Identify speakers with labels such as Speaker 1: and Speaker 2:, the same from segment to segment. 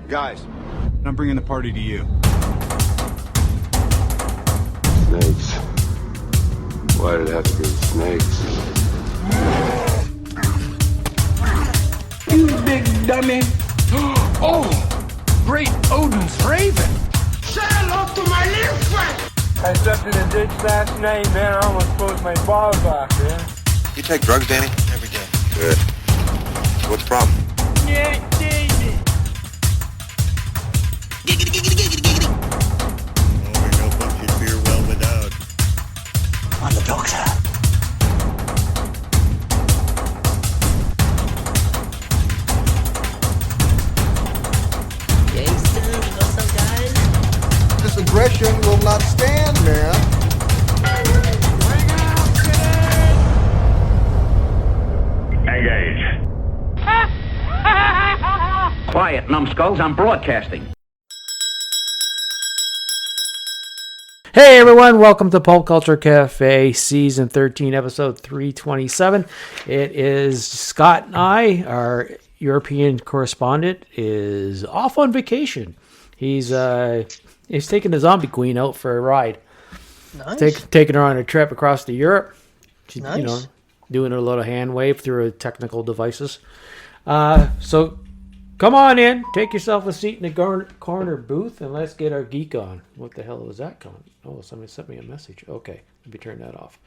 Speaker 1: Guys, I'm bringing the party to you.
Speaker 2: Snakes. Why did it have to be snakes?
Speaker 3: You big dummy. Oh, great Odin's raven.
Speaker 4: Say hello to my little friend.
Speaker 5: I slept in a ditch last night, man. I almost froze my balls off, man.
Speaker 6: You take drugs, Danny?
Speaker 2: Every day. Good.
Speaker 6: What's the problem?
Speaker 5: Yeah, David.
Speaker 6: Giggity, giggity, giggity, giggity.
Speaker 7: Over no bunch of beer well without.
Speaker 3: I'm the doctor.
Speaker 8: Gangsters, what's up, guys?
Speaker 1: This aggression will not stand, man.
Speaker 7: Engage.
Speaker 9: Quiet, numbskulls, I'm broadcasting.
Speaker 10: Hey everyone, welcome to Pulp Culture Cafe, Season 13, Episode 327. It is Scott and I, our European correspondent, is off on vacation. He's taking the zombie queen out for a ride.
Speaker 8: Nice.
Speaker 10: Taking her on a trip across to Europe. She's,
Speaker 8: Nice.
Speaker 10: doing a little hand wave through her technical devices. So come on in, take yourself a seat in the corner booth, and let's get our geek on. What the hell was that going? Oh, somebody sent me a message. Okay, let me turn that off.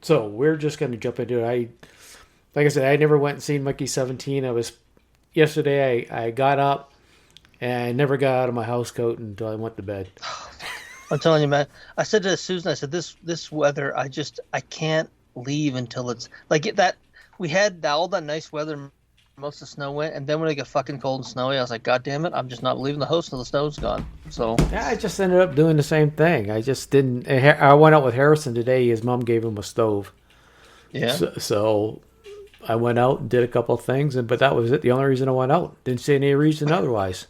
Speaker 10: So we're just going to jump into it. Like I said, I never went and seen Mickey 17. Yesterday I got up and I never got out of my house coat until I went to bed.
Speaker 8: I'm telling you, man. I said to Susan, I said, this weather, I can't leave until it's like that. We had all that nice weather, most of the snow went, and then when it got fucking cold and snowy, I was like, God damn it, I'm just not leaving the house until the snow's gone. So
Speaker 10: Yeah, I just ended up doing the same thing. I just didn't. I went out with Harrison today. His mom gave him a stove.
Speaker 8: yeah.
Speaker 10: So I went out and did a couple of things, but that was it. The only reason I went out. Didn't see any reason otherwise.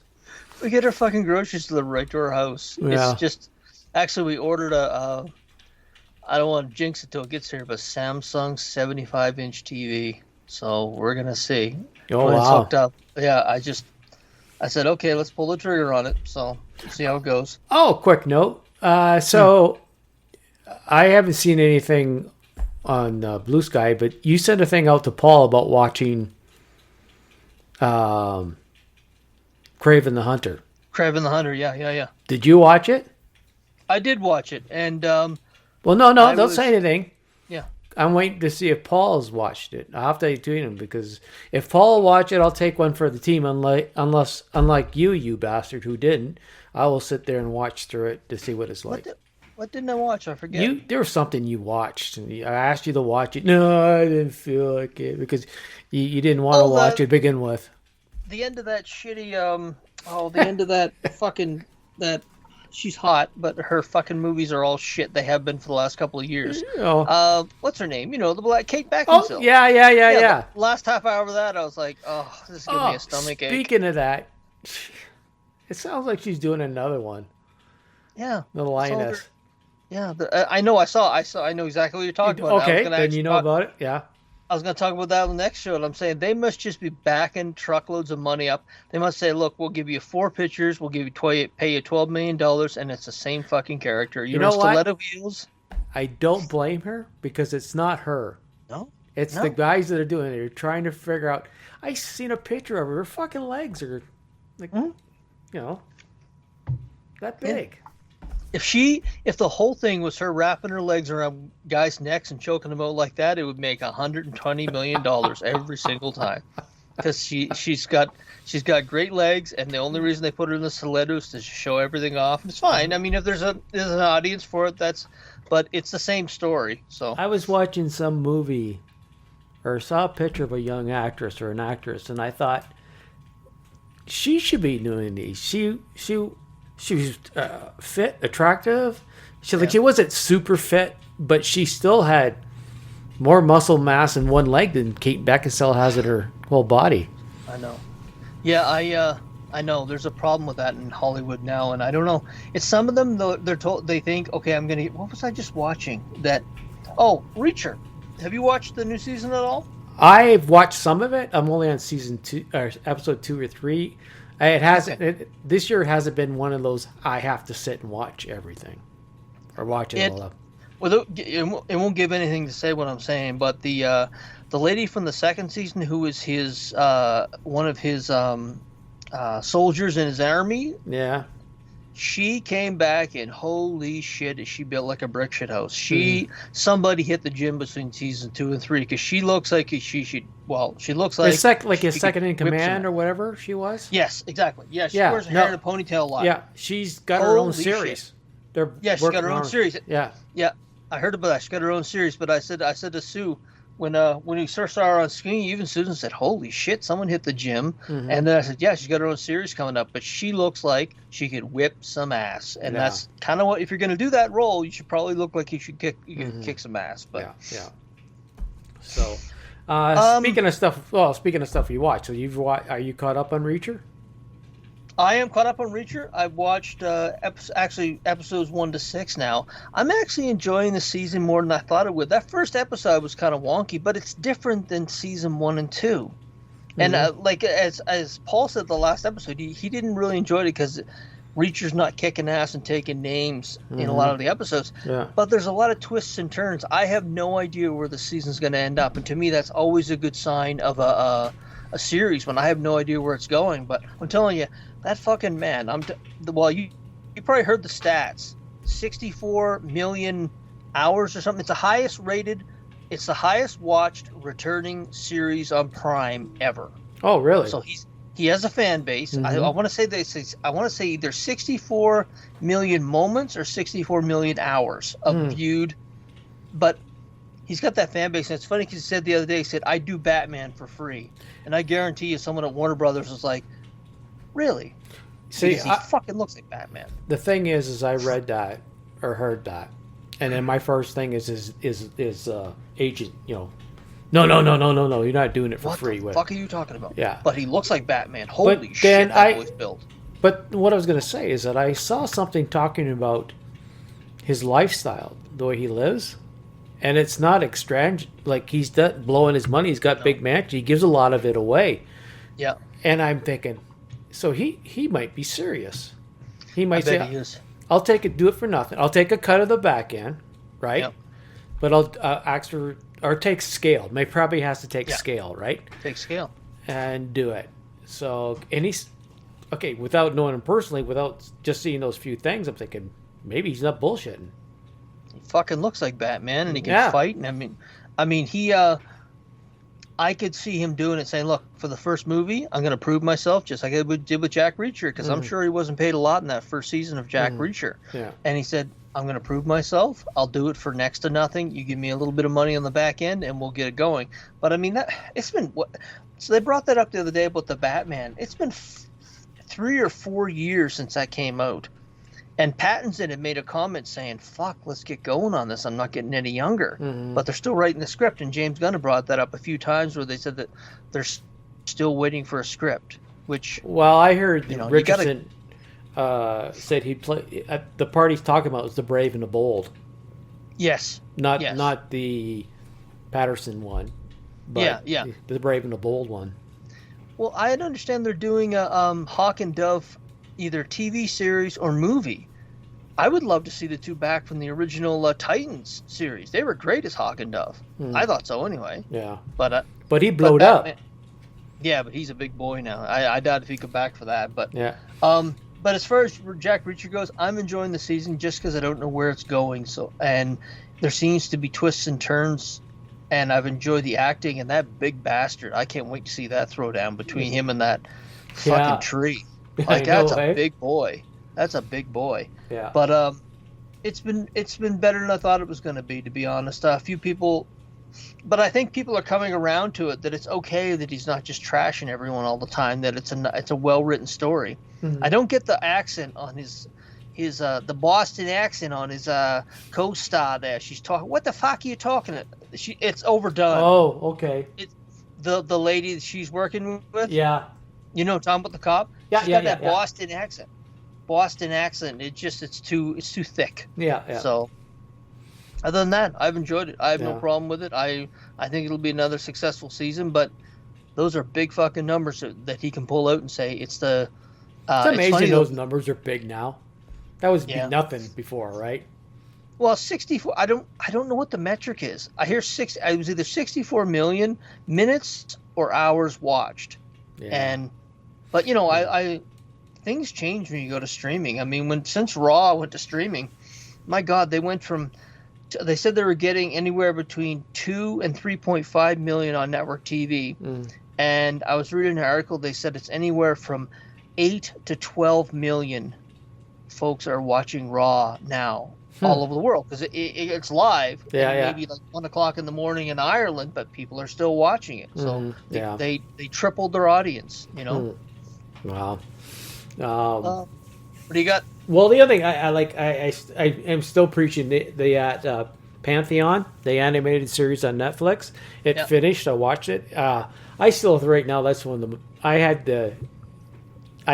Speaker 8: We get our fucking groceries delivered right to our house.
Speaker 10: Yeah.
Speaker 8: It's just, actually, we ordered I don't want to jinx it till it gets here, but Samsung 75-inch TV. So we're going to see.
Speaker 10: Oh,
Speaker 8: when it's
Speaker 10: wow.
Speaker 8: hooked up. Yeah, I said, okay, let's pull the trigger on it. So see how it goes.
Speaker 10: Oh, quick note. So I haven't seen anything on Blue Sky, but you sent a thing out to Paul about watching Craven the Hunter.
Speaker 8: Craven the Hunter, yeah.
Speaker 10: Did you watch it?
Speaker 8: I did watch it, and
Speaker 10: Well, no, don't say anything.
Speaker 8: yeah.
Speaker 10: I'm waiting to see if Paul's watched it. I'll have to tweet him, because if Paul watched it, I'll take one for the team. Unlike you bastard who didn't, I will sit there and watch through it to see what it's like.
Speaker 8: What didn't I watch? I forget.
Speaker 10: There was something you watched, and I asked you to watch it. No, I didn't feel like it because you didn't want to watch it to begin with.
Speaker 8: The end of that shitty the end of that fucking that. She's hot, but her fucking movies are all shit. They have been for the last couple of years.
Speaker 10: Oh.
Speaker 8: What's her name? The black Kate Beckinsale.
Speaker 10: Oh, yeah.
Speaker 8: The last half hour of that, I was like, oh, this is giving me a stomach ache.
Speaker 10: Speaking of that, it sounds like she's doing another one.
Speaker 8: Yeah.
Speaker 10: The lioness.
Speaker 8: Yeah, I know. I know exactly what you're talking about.
Speaker 10: Okay, then you know about it. Yeah.
Speaker 8: I was going to talk about that on the next show, and I'm saying they must just be backing truckloads of money up. They must say, look, we'll give you 4 pictures, we'll give you pay you $12 million, and it's the same fucking character.
Speaker 10: You know what?
Speaker 8: Stiletto heels?
Speaker 10: I don't blame her, because it's not her.
Speaker 8: No.
Speaker 10: It's the guys that are doing it. They're trying to figure out. I seen a picture of her. Her fucking legs are like, that big.
Speaker 8: If the whole thing was her wrapping her legs around guys' necks and choking them out like that, it would make $120 million every single time. Because she's got great legs, and the only reason they put her in the stilettos is to show everything off. It's fine. I mean, if there's an audience for it, but it's the same story. So
Speaker 10: I was watching some movie, or saw a picture of a young actress or an actress, and I thought she should be doing these. She was fit, attractive. She wasn't super fit, but she still had more muscle mass in one leg than Kate Beckinsale has in her whole body.
Speaker 8: I know. Yeah, I know. There's a problem with that in Hollywood now, and I don't know. It's some of them though. They think, okay, I'm gonna. What was I just watching? Reacher. Have you watched the new season at all?
Speaker 10: I've watched some of it. I'm only on season 2 or episode 2 or 3. It hasn't. This year hasn't been one of those I have to sit and watch everything or watch it all up.
Speaker 8: Well, it won't give anything to say what I'm saying, but the lady from the second season who was his one of his soldiers in his army.
Speaker 10: Yeah.
Speaker 8: She came back and holy shit, is she built like a brick shit house. Somebody hit the gym between season 2 and 3 because she looks like she should. Well, she looks like
Speaker 10: his second in command or whatever she was.
Speaker 8: Yes, exactly. Yeah, she wears her hair in a ponytail a lot.
Speaker 10: Yeah, she's got her own series.
Speaker 8: She's got her own series.
Speaker 10: Yeah,
Speaker 8: yeah. I heard about that. She got her own series, but I said to Sue when we first saw her on screen, even Susan said, "Holy shit, someone hit the gym."
Speaker 10: Mm-hmm.
Speaker 8: And then I said, "Yeah, she's got her own series coming up, but she looks like she could whip some ass." And that's kind of what, if you're going to do that role, you should probably look like you should kick some ass. But
Speaker 10: yeah. So, speaking of stuff you watch, are you caught up on Reacher?
Speaker 8: I am caught up on Reacher. I've watched episodes 1 to 6 now. I'm actually enjoying the season more than I thought it would. That first episode was kind of wonky, but it's different than season 1 and 2. And like as Paul said the last episode, he didn't really enjoy it because Reacher's not kicking ass and taking names in a lot of the episodes. Yeah. But there's a lot of twists and turns. I have no idea where the season's going to end up, and to me that's always a good sign of a series when I have no idea where it's going. But I'm telling you, that fucking man. You probably heard the stats. 64 million hours or something. It's the highest watched returning series on Prime ever.
Speaker 10: Oh, really?
Speaker 8: So he has a fan base. I want to say either 64 million moments or 64 million hours of viewed. But he's got that fan base, and it's funny because he said the other day, he said, "I do Batman for free," and I guarantee you, someone at Warner Brothers was like, "Really?"
Speaker 10: See,
Speaker 8: he fucking looks like Batman.
Speaker 10: The thing is I read that or heard that, and then my first thing is agent, no, you're not doing it for free.
Speaker 8: What the fuck are you talking about?
Speaker 10: Yeah,
Speaker 8: but he looks like Batman. Holy shit, that boy's built.
Speaker 10: But what I was going to say is that I saw something talking about his lifestyle, the way he lives, and it's not extravagant. Like he's blowing his money. He's got big mansion. He gives a lot of it away.
Speaker 8: Yeah, and
Speaker 10: I'm thinking, so he might be serious. He might
Speaker 8: say, he is.
Speaker 10: "I'll take it. Do it for nothing. I'll take a cut of the back end, right? Yep. But I'll ask for or take scale. May probably has to take scale, right?
Speaker 8: Take scale
Speaker 10: and do it. So and he's okay without knowing him personally, without just seeing those few things. I'm thinking maybe he's not bullshitting.
Speaker 8: He fucking looks like Batman, and he can fight. And I mean, he. I could see him doing it, saying, "Look, for the first movie, I'm going to prove myself, just like I did with Jack Reacher, because I'm sure he wasn't paid a lot in that first season of Jack Reacher." Yeah. And he said, "I'm going to prove myself. I'll do it for next to nothing. You give me a little bit of money on the back end, and we'll get it going." But I mean, it's been what? So they brought that up the other day about the Batman. It's been 3 or 4 years since that came out. And Pattinson had made a comment saying, "Fuck, let's get going on this. I'm not getting any younger." But they're still writing the script, and James Gunn brought that up a few times where they said that they're still waiting for a script. Which,
Speaker 10: well, I heard Richardson said he'd play. The part he's talking about was The Brave and the Bold.
Speaker 8: Yes.
Speaker 10: Not the Patterson one. But the Brave and the Bold one.
Speaker 8: Well, I understand they're doing a Hawk and Dove, either TV series or movie. I would love to see the two back from the original Titans series. They were great as Hawk and Dove. I thought so anyway.
Speaker 10: Yeah.
Speaker 8: But
Speaker 10: he blowed up.
Speaker 8: Yeah, but he's a big boy now. I doubt if he could back for that. But
Speaker 10: yeah.
Speaker 8: But as far as Jack Reacher goes, I'm enjoying the season just because I don't know where it's going. So, and there seems to be twists and turns, and I've enjoyed the acting. And that big bastard, I can't wait to see that throwdown between him and that fucking tree. Like that's a big boy. That's a big boy.
Speaker 10: Yeah.
Speaker 8: But it's been better than I thought it was going to be honest. A few people, but I think people are coming around to it that it's okay that he's not just trashing everyone all the time. That it's a well written story. I don't get the accent on his the Boston accent on his co-star there. She's talking. What the fuck are you talking? It's overdone.
Speaker 10: Oh, okay.
Speaker 8: The lady that she's working with.
Speaker 10: Yeah.
Speaker 8: You know, talking about the cop.
Speaker 10: Yeah,
Speaker 8: She's got that Boston accent. Boston accent. It's too thick.
Speaker 10: Yeah.
Speaker 8: So, other than that, I've enjoyed it. I have no problem with it. I'm I think it'll be another successful season, but those are big fucking numbers that he can pull out and say it's the.
Speaker 10: It's
Speaker 8: it's
Speaker 10: amazing
Speaker 8: funny
Speaker 10: those
Speaker 8: though-
Speaker 10: numbers are big now. That was
Speaker 8: Yeah.
Speaker 10: nothing before, right?
Speaker 8: Well, 64. I don't know what the metric is. I hear it was either 64 million minutes or hours watched, but I things change when you go to streaming. I mean, since Raw went to streaming, my God, they said they were getting anywhere between 2 and 3.5 million on network TV, and I was reading an article. They said it's anywhere from 8 to 12 million folks are watching Raw now. All over the world because it's live. Maybe like 1 o'clock in the morning in Ireland, but people are still watching it. So they tripled their audience.
Speaker 10: Wow.
Speaker 8: What do you got?
Speaker 10: Well, the other thing I am still preaching the Pantheon, the animated series on Netflix. It finished. I watched it. I still right now. That's one of the I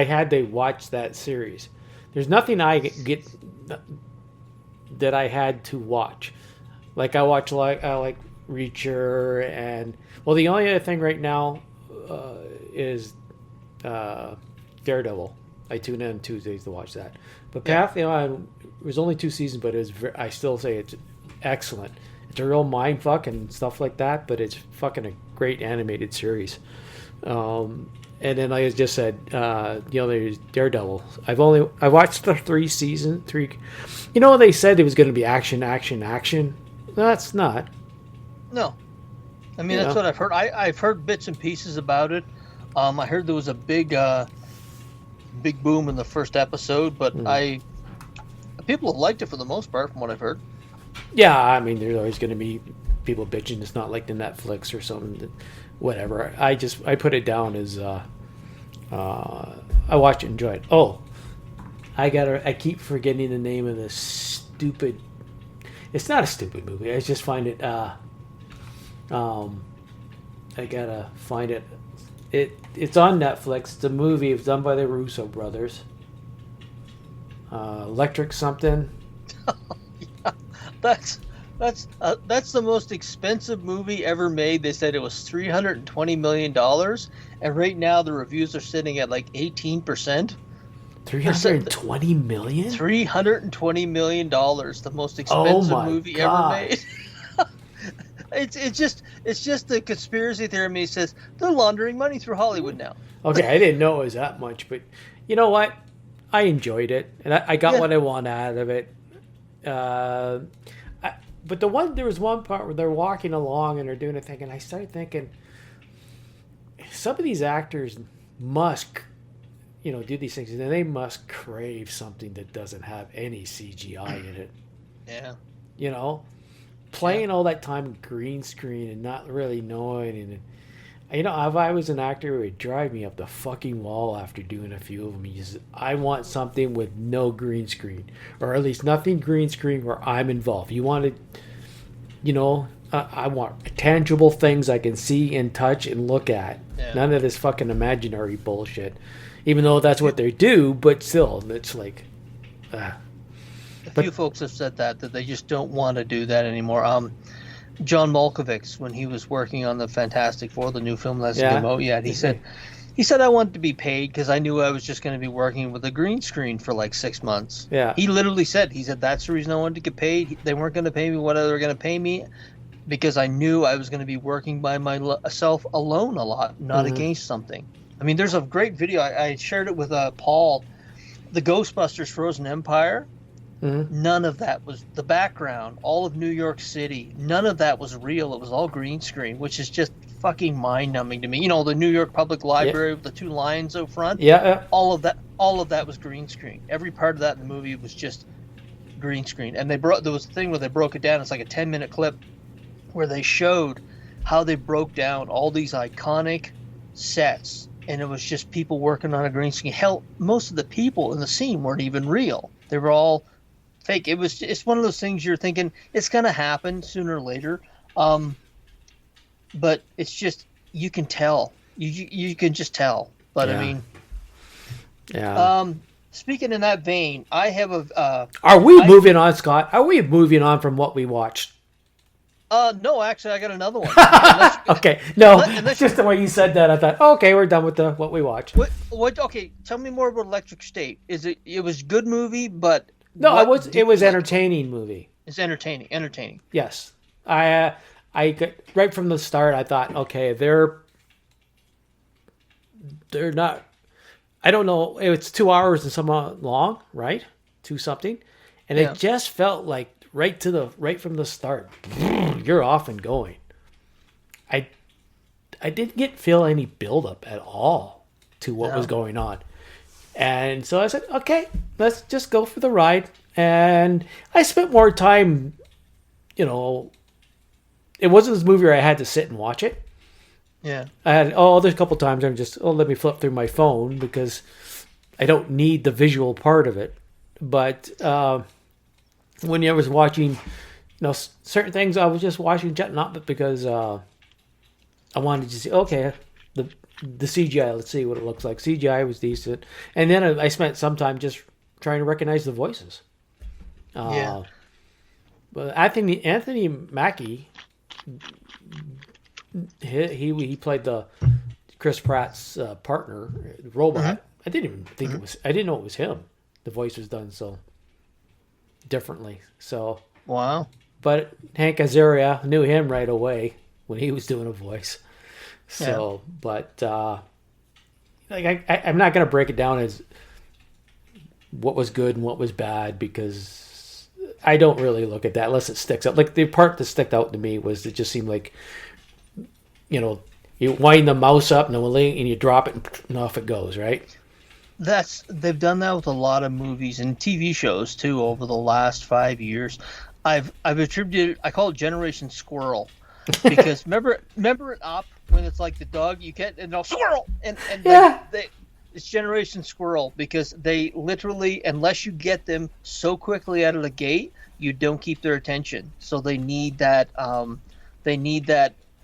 Speaker 10: had to watch that series. There's nothing I get that I had to watch. Like I like Reacher and the only other thing right now is Daredevil. I tune in on Tuesdays to watch that. But Pantheon, it was only 2 seasons, but I still say it's excellent. It's a real mind fuck and stuff like that, but it's fucking a great animated series. And then, like I just said, there's Daredevil. I watched the 3 season. They said it was going to be action. That's not.
Speaker 8: No, I mean that's what I've heard. I've heard bits and pieces about it. I heard there was a big boom in the first episode, but people have liked it for the most part, from what I've heard.
Speaker 10: Yeah, I mean, there's always going to be people bitching. It's not like the Netflix or something. Whatever. I put it down as I watch it, enjoy it. Oh, I keep forgetting the name of this stupid. It's not a stupid movie. I just find it. I gotta find it. It's on Netflix. It's a movie. It's done by the Russo brothers. Electric something.
Speaker 8: That's the most expensive movie ever made. They said it was $320 million, and right now the reviews are sitting at like 18%.
Speaker 10: $320 million?
Speaker 8: $320 million, the most expensive movie ever made. It's just the conspiracy theory says they're laundering money through Hollywood now.
Speaker 10: Okay, I didn't know it was that much, but you know what? I enjoyed it, and I got what I want out of it. But there was one part where they're walking along and they're doing a thing, and I started thinking, some of these actors must, do these things, and they must crave something that doesn't have any CGI in it.
Speaker 8: Yeah.
Speaker 10: Playing all that time in green screen and not really knowing, and if I was an actor, it would drive me up the fucking wall after doing a few of them. I want something with no green screen, or at least nothing green screen where I'm involved. You want to, I want tangible things I can see and touch and look at. Yeah. None of this fucking imaginary bullshit. Even though that's what they do, but still, it's like... A few
Speaker 8: folks have said that they just don't want to do that anymore. John Malkovich, when he was working on the Fantastic Four, the new film that's came out yet, he said I wanted to be paid because I knew I was just going to be working with a green screen for like 6 months.
Speaker 10: Yeah.
Speaker 8: He literally said that's the reason I wanted to get paid. They weren't going to pay me what they were going to pay me because I knew I was going to be working by myself alone a lot, not against something. I mean, there's a great video. I shared it with Paul, the Ghostbusters Frozen Empire. None of that was the background. All of New York City, none of that was real. It was all green screen, which is just fucking mind-numbing to me. The New York Public Library with the 2 lions out front.
Speaker 10: Yeah.
Speaker 8: All of that was green screen. Every part of that in the movie was just green screen. And there was a thing where they broke it down. It's like a 10-minute clip where they showed how they broke down all these iconic sets, and it was just people working on a green screen. Hell, most of the people in the scene weren't even real. They were all fake. It's one of those things you're thinking it's going to happen sooner or later, but it's just you can tell. You can just tell. But I mean, speaking in that vein, I have a.
Speaker 10: Are we moving on, Scott? Are we moving on from what we watched?
Speaker 8: No, actually, I got another one. Unless,
Speaker 10: Okay, no,
Speaker 8: unless
Speaker 10: just the way you said that, I thought, okay, we're done with what we watched.
Speaker 8: what? Okay, tell me more about Electric State. It was good movie, but
Speaker 10: No,
Speaker 8: what
Speaker 10: it was
Speaker 8: did you like?
Speaker 10: entertaining movie.
Speaker 8: It's entertaining.
Speaker 10: Yes, I got, right from the start. I thought, okay, they're not. I don't know. It's 2 hours and some long, right? Two something, and
Speaker 8: Yeah.
Speaker 10: it just felt like right from the start. You're off and going. I didn't feel any build up at all to what was going on, and so I said, okay, let's just go for the ride. And I spent more time, it wasn't this movie where I had to sit and watch it.
Speaker 8: Yeah.
Speaker 10: There's a couple times I'm just, let me flip through my phone because I don't need the visual part of it. But when I was watching, certain things, I was just watching, not because I wanted to see, okay, the CGI, let's see what it looks like. CGI was decent. And then I spent some time just trying to recognize the voices.
Speaker 8: Yeah.
Speaker 10: But Anthony Mackie, he played the Chris Pratt's partner, robot.
Speaker 8: Mm-hmm.
Speaker 10: I didn't even think I didn't know it was him. The voice was done so differently. So
Speaker 8: Wow.
Speaker 10: but Hank Azaria, knew him right away when he was doing a voice. So, but I'm not going to break it down as what was good and what was bad because I don't really look at that unless it sticks out. Like the part that stuck out to me was it just seemed like, you wind the mouse up and you drop it and off it goes, right?
Speaker 8: They've done that with a lot of movies and TV shows too over the last 5 years. I've attributed, I call it Generation Squirrel, because remember it Up when it's like the dog you get and they'll squirrel and
Speaker 10: Yeah.
Speaker 8: it's Generation Squirrel because they literally, unless you get them so quickly out of the gate, you don't keep their attention. So they need that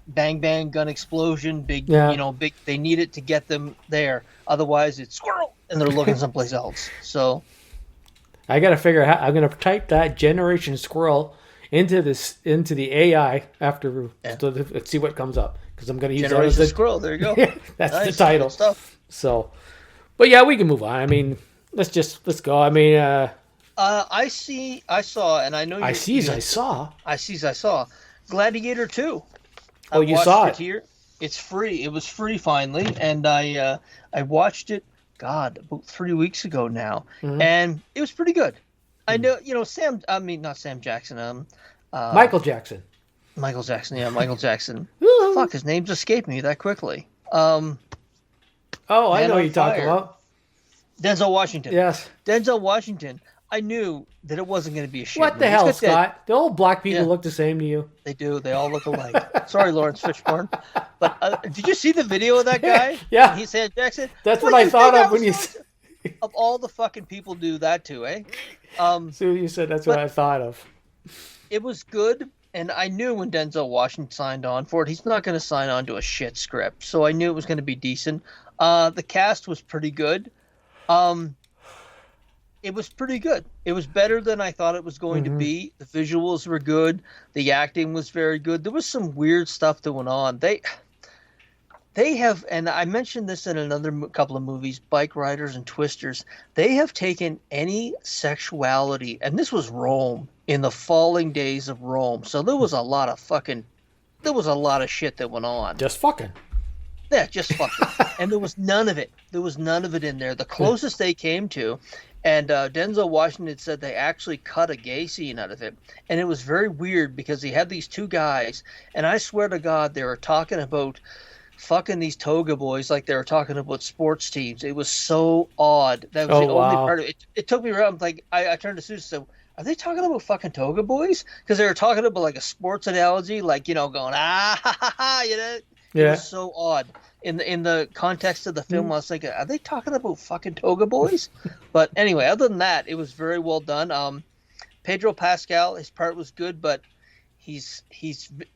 Speaker 8: bang bang gun explosion, big. They need it to get them there. Otherwise, it's squirrel and they're looking someplace else. So
Speaker 10: I got to figure out. I'm going to type that Generation Squirrel into the AI after. Let's see what comes up because I'm going to use that
Speaker 8: Generation
Speaker 10: as
Speaker 8: Squirrel. There you go.
Speaker 10: That's
Speaker 8: Nice.
Speaker 10: the title.
Speaker 8: Good stuff.
Speaker 10: So, but yeah, we can move on. I mean, let's go. I mean,
Speaker 8: I saw, and I know you.
Speaker 10: I saw.
Speaker 8: Gladiator 2.
Speaker 10: Oh, you saw it
Speaker 8: here. It's free. It was free finally, and I watched it. God, about 3 weeks ago now, and it was pretty good. I know, not Sam Jackson.
Speaker 10: Michael Jackson.
Speaker 8: Michael Jackson. Yeah, Michael Jackson.
Speaker 10: Woo.
Speaker 8: Fuck, his name's escaped me that quickly.
Speaker 10: I know
Speaker 8: on
Speaker 10: what you're talking
Speaker 8: Fire.
Speaker 10: about.
Speaker 8: Denzel Washington.
Speaker 10: Yes.
Speaker 8: Denzel Washington. I knew that it wasn't going to be a shit
Speaker 10: What the
Speaker 8: movie.
Speaker 10: hell,
Speaker 8: It's got that-
Speaker 10: Scott? The old black people
Speaker 8: Yeah.
Speaker 10: look the same to you.
Speaker 8: They do. They all look alike. Sorry, Lawrence Fishburne. But did you see the video of that guy?
Speaker 10: Yeah.
Speaker 8: He said, Jackson.
Speaker 10: That's
Speaker 8: "What
Speaker 10: what I
Speaker 8: you
Speaker 10: thought
Speaker 8: think
Speaker 10: of when you
Speaker 8: was going to-" Of all the fucking people do that to, eh?
Speaker 10: So you said that's what I thought of.
Speaker 8: It was good, and I knew when Denzel Washington signed on for it, he's not going to sign on to a shit script. So I knew it was going to be decent. The cast was pretty good. It was pretty good. It was better than I thought it was going to be. The visuals were good. The acting was very good. There was some weird stuff that went on. They have, and I mentioned this in another couple of movies, Bike Riders and Twisters. They have taken any sexuality, and this was Rome, in the falling days of Rome. So there was a lot of shit that went on.
Speaker 10: Just fucking.
Speaker 8: Yeah, just fucking. And there was none of it. There was none of it in there. The closest they came to, and Denzel Washington said they actually cut a gay scene out of it. And it was very weird because he had these two guys, and I swear to God, they were talking about fucking these toga boys like they were talking about sports teams. It was so odd. That was the only part of it. It took me around. Like I turned to Susan and said, are they talking about fucking toga boys? Because they were talking about like a sports analogy, like, going, ha, ha, ha, It was so odd. In the context of the film, I was thinking, are they talking about fucking toga boys? But anyway, other than that, it was very well done. Pedro Pascal, his part was good, but he's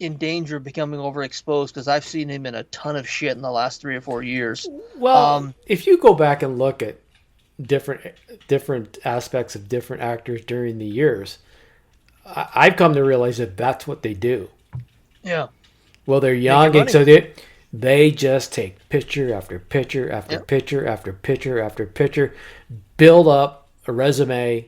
Speaker 8: in danger of becoming overexposed because I've seen him in a ton of shit in the last 3 or 4 years.
Speaker 10: Well, if you go back and look at different aspects of different actors during the years, I've come to realize that that's what they do.
Speaker 8: Yeah.
Speaker 10: Well, they're young, and so they just take picture after picture after picture after picture after picture, build up a resume,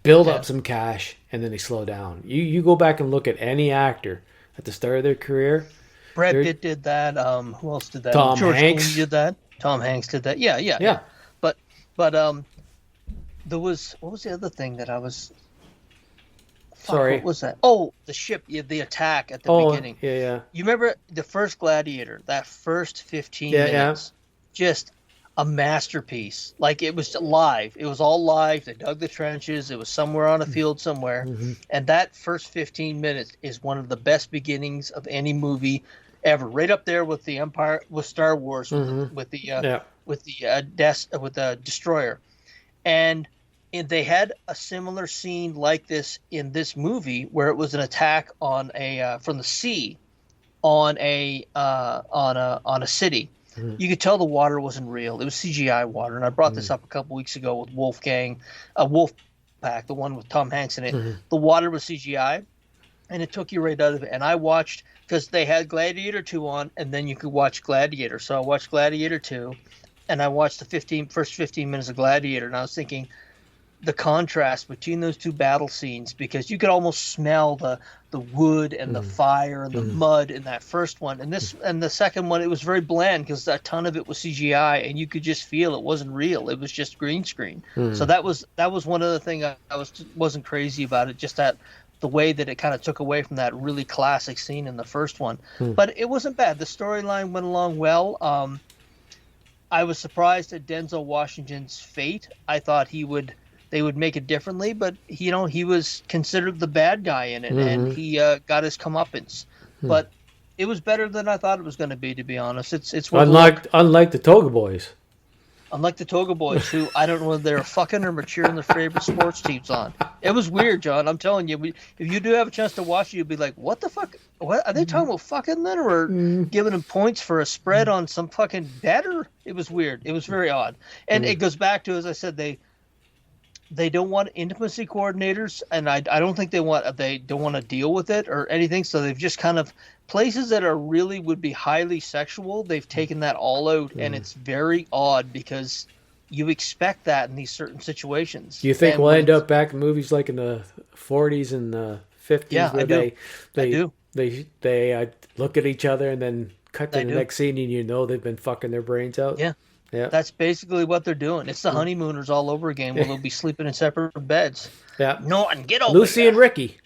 Speaker 10: build up some cash, and then they slow down. You go back and look at any actor at the start of their career.
Speaker 8: Brad Pitt did that. Who else did that?
Speaker 10: Tom
Speaker 8: George
Speaker 10: Hanks
Speaker 8: Clooney did that. Tom Hanks did that. Yeah. But there was, what was the other thing that I was?
Speaker 10: Sorry.
Speaker 8: What was that? Oh, the ship, the attack at the beginning.
Speaker 10: Yeah.
Speaker 8: You remember the first Gladiator? That first 15 minutes, just a masterpiece. Like, it was live. It was all live. They dug the trenches. It was somewhere on a field somewhere. Mm-hmm. And that first 15 minutes is one of the best beginnings of any movie ever. Right up there with the Empire, with Star Wars, with the Destroyer, and they had a similar scene like this in this movie where it was an attack on a from the sea on a city. Mm-hmm. You could tell the water wasn't real. It was CGI water, and I brought this up a couple weeks ago with Wolfpack, the one with Tom Hanks in it. Mm-hmm. The water was CGI, and it took you right out of it. And I watched, because they had Gladiator 2 on, and then you could watch Gladiator. So I watched Gladiator 2, and I watched the first 15 minutes of Gladiator, and I was thinking the contrast between those two battle scenes, because you could almost smell the wood and the fire and the mud in that first one, and the second one, it was very bland because a ton of it was CGI, and you could just feel it wasn't real. It was just green screen. So that was one of the things I wasn't crazy about it, just that the way that it kind of took away from that really classic scene in the first one. But it wasn't bad. The storyline went along well. I was surprised at Denzel Washington's fate. I thought they would make it differently, but he was considered the bad guy in it, and he got his comeuppance. But it was better than I thought it was going to be honest. It's
Speaker 10: unlike the Toga Boys.
Speaker 8: Unlike the Toga Boys, who I don't know whether they're fucking or cheering their favorite sports teams on. It was weird, John. I'm telling you, if you do have a chance to watch it, you'll be like, what the fuck? What are they talking about, fucking then, or giving them points for a spread on some fucking bet? Or it was weird. It was very odd, and it goes back to, as I said, they don't want intimacy coordinators, and I don't think they don't want to deal with it or anything. So they've just kind of places that are really would be highly sexual. They've taken that all out, and it's very odd because you expect that in these certain situations.
Speaker 10: Do you think we'll end up back in movies like in the 40s and the 50s?
Speaker 8: Yeah,
Speaker 10: where
Speaker 8: I do.
Speaker 10: They look at each other and then cut to the next scene, and they've been fucking their brains out.
Speaker 8: Yeah. Yeah, that's basically what they're doing. It's the honeymooners all over again, where they'll be sleeping in separate beds.
Speaker 10: Yeah,
Speaker 8: no, and get over
Speaker 10: Lucy
Speaker 8: here.
Speaker 10: and Ricky.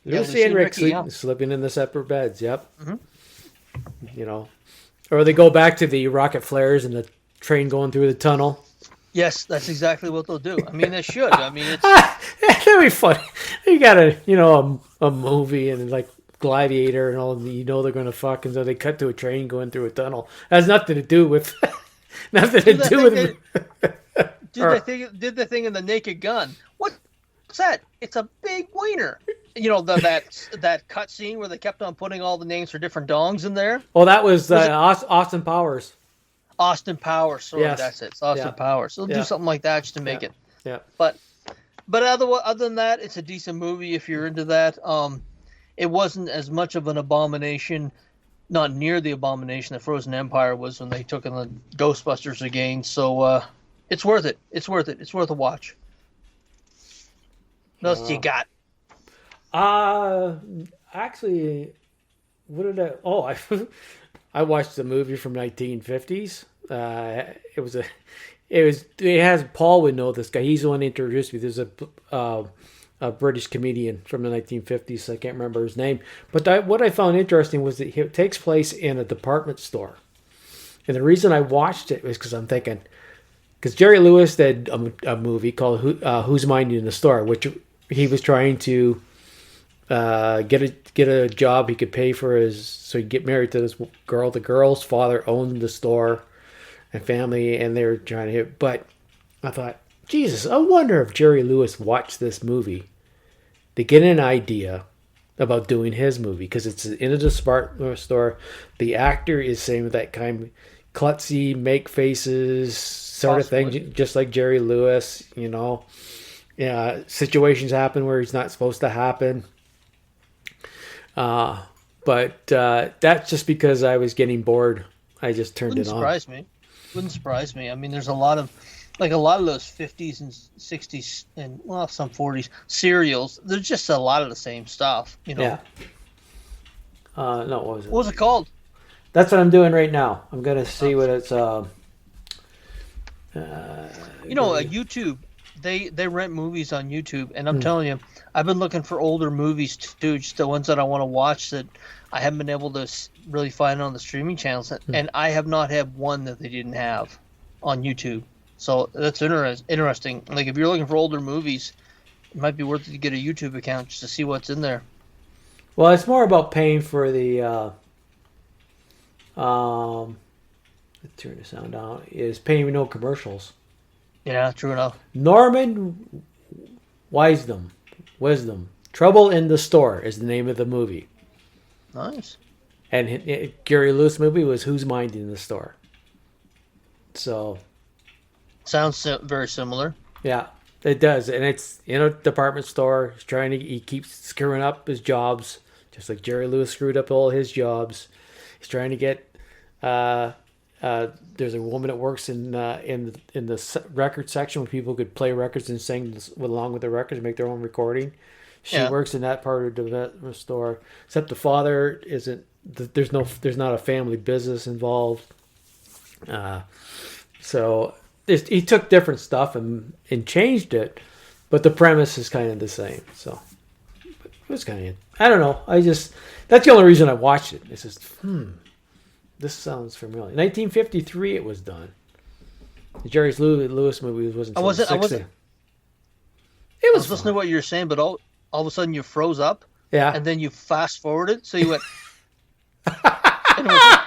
Speaker 10: Lucy and Rick
Speaker 8: Ricky,
Speaker 10: sleeping in the separate beds. Yep. Or they go back to the rocket flares and the train going through the tunnel.
Speaker 8: Yes, that's exactly what they'll do. I mean, they should. I mean, it's
Speaker 10: that'd be funny. You got a movie and like Gladiator and all. They're going to fuck, and so they cut to a train going through a tunnel. It has nothing to do with. Nothing to do with
Speaker 8: did the thing in the Naked Gun. What's that? It's a big wiener. That cut scene where they kept on putting all the names for different dongs in there.
Speaker 10: Oh, that was Austin Powers.
Speaker 8: Austin Powers. Sorry,
Speaker 10: yes.
Speaker 8: That's it. It's Austin Powers. So they'll do something like that just to make it.
Speaker 10: Yeah.
Speaker 8: But other than that, it's a decent movie if you're into that. It wasn't as much of an abomination. Not near the abomination that Frozen Empire was when they took in the Ghostbusters again. So it's worth it. It's worth it. It's worth a watch. What else do you got?
Speaker 10: Actually, what did I? Oh, I watched the movie from 1950s. It has Paul would know this guy. He's the one who introduced me. There's a British comedian from the 1950s. I can't remember his name. But what I found interesting was that it takes place in a department store. And the reason I watched it was because I'm thinking, because Jerry Lewis did a movie called Who's Minding the Store, which he was trying to get a job he could pay for so he'd get married to this girl. The girl's father owned the store and family, and they were trying to hit. But I thought, Jesus, I wonder if Jerry Lewis watched this movie to get an idea about doing his movie, because it's in a department store. The actor is saying that kind of klutzy, make faces sort of thing, just like Jerry Lewis. Situations happen where he's not supposed to happen. But that's just because I was getting bored. I just turned
Speaker 8: Wouldn't
Speaker 10: it on.
Speaker 8: surprise me. Wouldn't surprise me. I mean, there's a lot of those 50s and 60s and some 40s serials. There's just a lot of the same stuff,
Speaker 10: Yeah. No, what was it?
Speaker 8: What was it called?
Speaker 10: That's what I'm doing right now. I'm gonna see what it's.
Speaker 8: YouTube. They rent movies on YouTube, and I'm telling you, I've been looking for older movies too, just the ones that I want to watch that I haven't been able to really find on the streaming channels, and I have not had one that they didn't have on YouTube. So that's interesting. Like if you're looking for older movies, it might be worth it to get a YouTube account just to see what's in there.
Speaker 10: Well, it's more about paying for the. Let's turn the sound down. Is paying no commercials.
Speaker 8: Yeah, true enough.
Speaker 10: Norman Wisdom. Trouble in the Store is the name of the movie.
Speaker 8: Nice.
Speaker 10: And Gary Lewis movie was Who's Minding the Store. So.
Speaker 8: Sounds very similar.
Speaker 10: Yeah, it does. And it's in a department store. He keeps screwing up his jobs, just like Jerry Lewis screwed up all his jobs. He's trying to get, there's a woman that works in the record section where people could play records and sing along with the records and make their own recording. She works in that part of the store. Except the father isn't. There's not a family business involved. So he took different stuff and changed it, but the premise is kind of the same. So it was kind of. I don't know. That's the only reason I watched it. It's just this sounds familiar. 1953, it was done. The Jerry Lewis movie wasn't.
Speaker 8: I wasn't.
Speaker 10: It was
Speaker 8: listening to what you were saying, but all of a sudden you froze up.
Speaker 10: Yeah.
Speaker 8: And then you fast forwarded, so you went.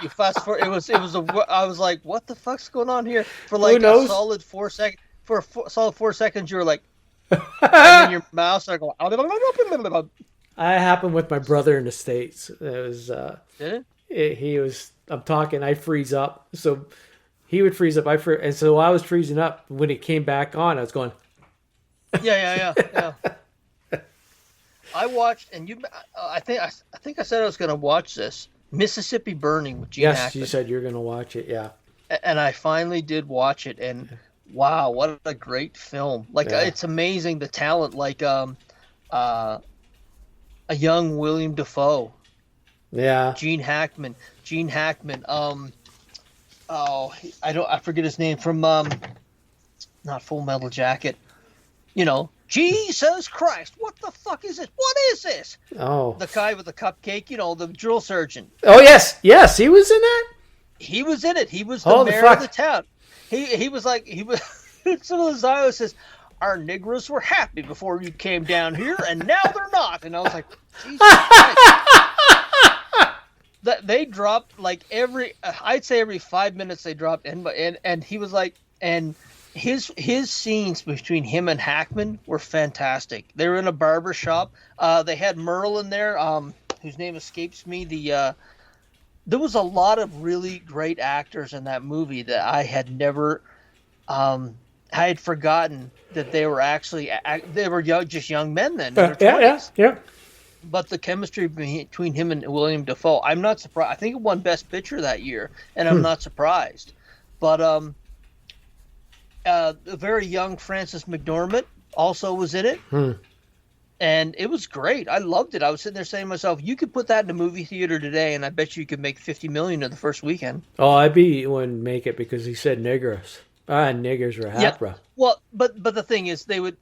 Speaker 8: You fast forward. It was. I was like, "What the fuck's going on here?" For like a solid 4 seconds. For solid 4 seconds, you were like, and then your mouth started going.
Speaker 10: I happened with my brother in the States. It was.
Speaker 8: Did it?
Speaker 10: He was. I'm talking. I freeze up. So he would freeze up. And so I was freezing up when it came back on. I was going.
Speaker 8: Yeah. I watched, and I think I said I was going to watch this Mississippi Burning with Gene Hackman.
Speaker 10: Yes, you said you're going to watch it. Yeah.
Speaker 8: And I finally did watch it, and wow, what a great film! It's amazing the talent. Like a young William Dafoe.
Speaker 10: Yeah.
Speaker 8: Gene Hackman. I forget his name from not Full Metal Jacket. Jesus Christ, what the fuck is this? What is this?
Speaker 10: Oh.
Speaker 8: The guy with the cupcake, the drill sergeant.
Speaker 10: Oh, yes, he was in that?
Speaker 8: He was in it. He was the mayor of the town. He was some of the Zios says, our Negroes were happy before you came down here, and now they're not. And I was like, Jesus Christ. They dropped I'd say every 5 minutes they dropped, and he was like, and his scenes between him and Hackman were fantastic. They were in a barber shop. They had Merle in there, whose name escapes me. There was a lot of really great actors in that movie that I had never, I had forgotten that they were actually they were just young men then. In their 20s.
Speaker 10: Yeah.
Speaker 8: But the chemistry between him and William Dafoe, I'm not surprised. I think it won Best Picture that year, and I'm not surprised. But the very young Frances McDormand also was in it. And it was great. I loved it. I was sitting there saying to myself, you could put that in a movie theater today, and I bet you could make $50 million in the first weekend.
Speaker 10: Oh, I bet he wouldn't make it because he said niggers. Niggers were Hapra.
Speaker 8: Yeah. Well, but the thing is, they would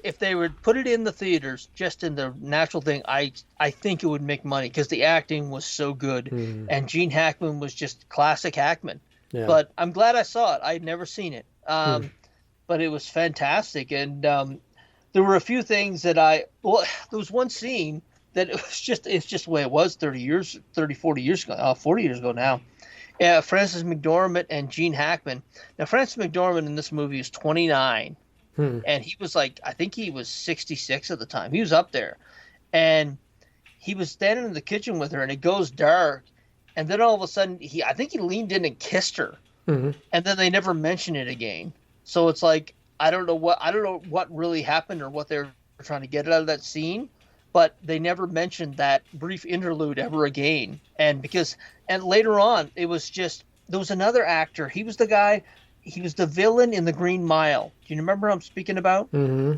Speaker 8: if they would put it in the theaters, just in the natural thing. I think it would make money because the acting was so good, and Gene Hackman was just classic Hackman. Yeah. But I'm glad I saw it. I'd never seen it, but it was fantastic, and there were a few things that there was one scene that it's just the way it was 40 years ago now. Frances McDormand and Gene Hackman. Now, Frances McDormand in this movie is 29, and he was I think he was 66 at the time. He was up there, and he was standing in the kitchen with her, and it goes dark, and then all of a sudden, I think he leaned in and kissed her, and then they never mention it again. So it's I don't know what really happened or what they're trying to get out of that scene, but they never mentioned that brief interlude ever again. And later on, it was just, there was another actor. He was the guy, he was the villain in The Green Mile. Do you remember who I'm speaking about?
Speaker 10: Mm-hmm.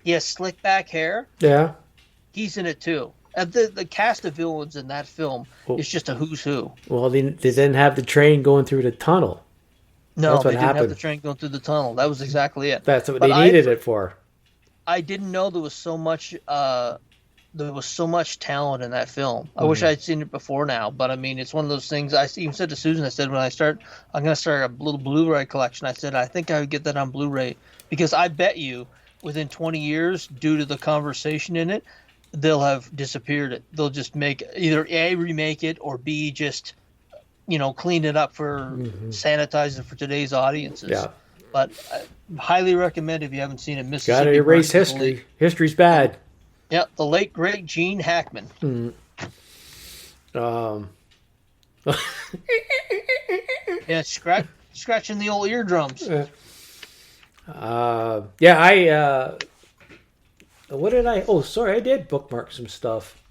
Speaker 8: He has slick back hair.
Speaker 10: Yeah.
Speaker 8: He's in it too. The cast of villains in that film is just a who's who.
Speaker 10: Well, they didn't have the train going through the tunnel.
Speaker 8: No,
Speaker 10: That's what
Speaker 8: they didn't have
Speaker 10: happened.
Speaker 8: the train going through the tunnel. That was exactly it.
Speaker 10: That's what they needed it for.
Speaker 8: I didn't know there was so much talent in that film. I wish I'd seen it before now, but I mean, it's one of those things. I even said to Susan, I said, I'm going to start a little Blu-ray collection. I said, I think I would get that on Blu-ray, because I bet you within 20 years, due to the conversation in it, they'll have disappeared. They'll just make either A, remake it, or B, just, clean it up for sanitize it for today's audiences.
Speaker 10: Yeah.
Speaker 8: But I highly recommend, if you haven't seen it, Mississippi.
Speaker 10: Got to erase
Speaker 8: Burning
Speaker 10: history. History's bad.
Speaker 8: Yeah, the late great Gene Hackman. Yeah, scratching the old eardrums.
Speaker 10: What did I? Oh, sorry, I did bookmark some stuff.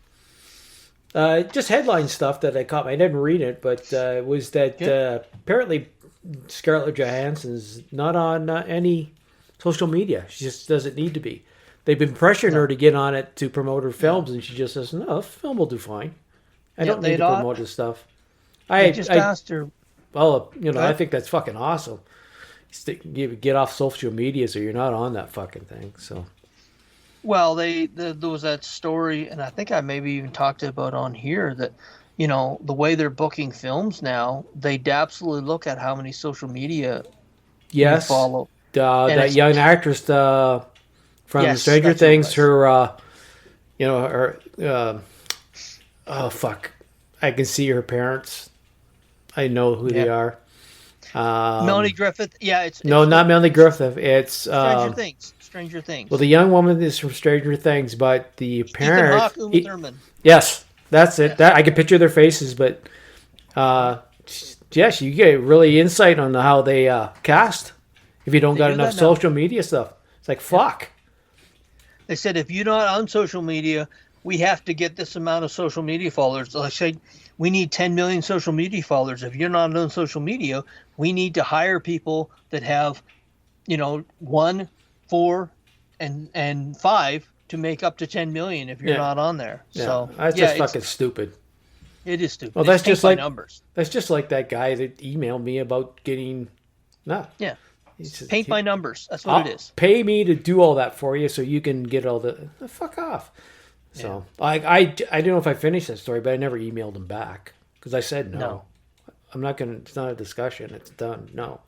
Speaker 10: Just headline stuff that I caught. I didn't read it, but it was that apparently Scarlett Johansson's not on any social media. She just doesn't need to be. They've been pressuring her to get on it to promote her films, and she just says, "No, film will do fine. I don't need to promote this stuff."
Speaker 8: I just asked her.
Speaker 10: Well, I think that's fucking awesome. Get off social media so you're not on that fucking thing. So.
Speaker 8: Well, there was that story, and I think I maybe even talked about on here that, the way they're booking films now, they absolutely look at how many social media you follow.
Speaker 10: That young actress from Stranger Things, her, oh fuck, I can see her parents. I know who they are.
Speaker 8: Melanie Griffith. Yeah, it's
Speaker 10: not Melanie Griffith. It's
Speaker 8: Stranger Things.
Speaker 10: Well, the young woman is from Stranger Things, but the parents.
Speaker 8: Uma Thurman.
Speaker 10: Yes, that's it. That I can picture their faces, but yes, you get really insight on how they cast. If you don't got enough social media stuff, it's like fuck.
Speaker 8: They said if you're not on social media, we have to get this amount of social media followers. Like say, we need 10 million social media followers. If you're not on social media, we need to hire people that have, 1, 4, and 5 to make up to 10 million if you're not on there.
Speaker 10: Yeah.
Speaker 8: So
Speaker 10: that's just fucking stupid.
Speaker 8: It is stupid.
Speaker 10: Well, that's just like
Speaker 8: numbers.
Speaker 10: That's just like that guy that emailed me about getting.
Speaker 8: Yeah. Paint by numbers. That's what it is.
Speaker 10: Pay me to do all that for you so you can get all the fuck off. So I don't know if I finished that story, but I never emailed him back because I said no. I'm not gonna. It's not a discussion. It's done. No.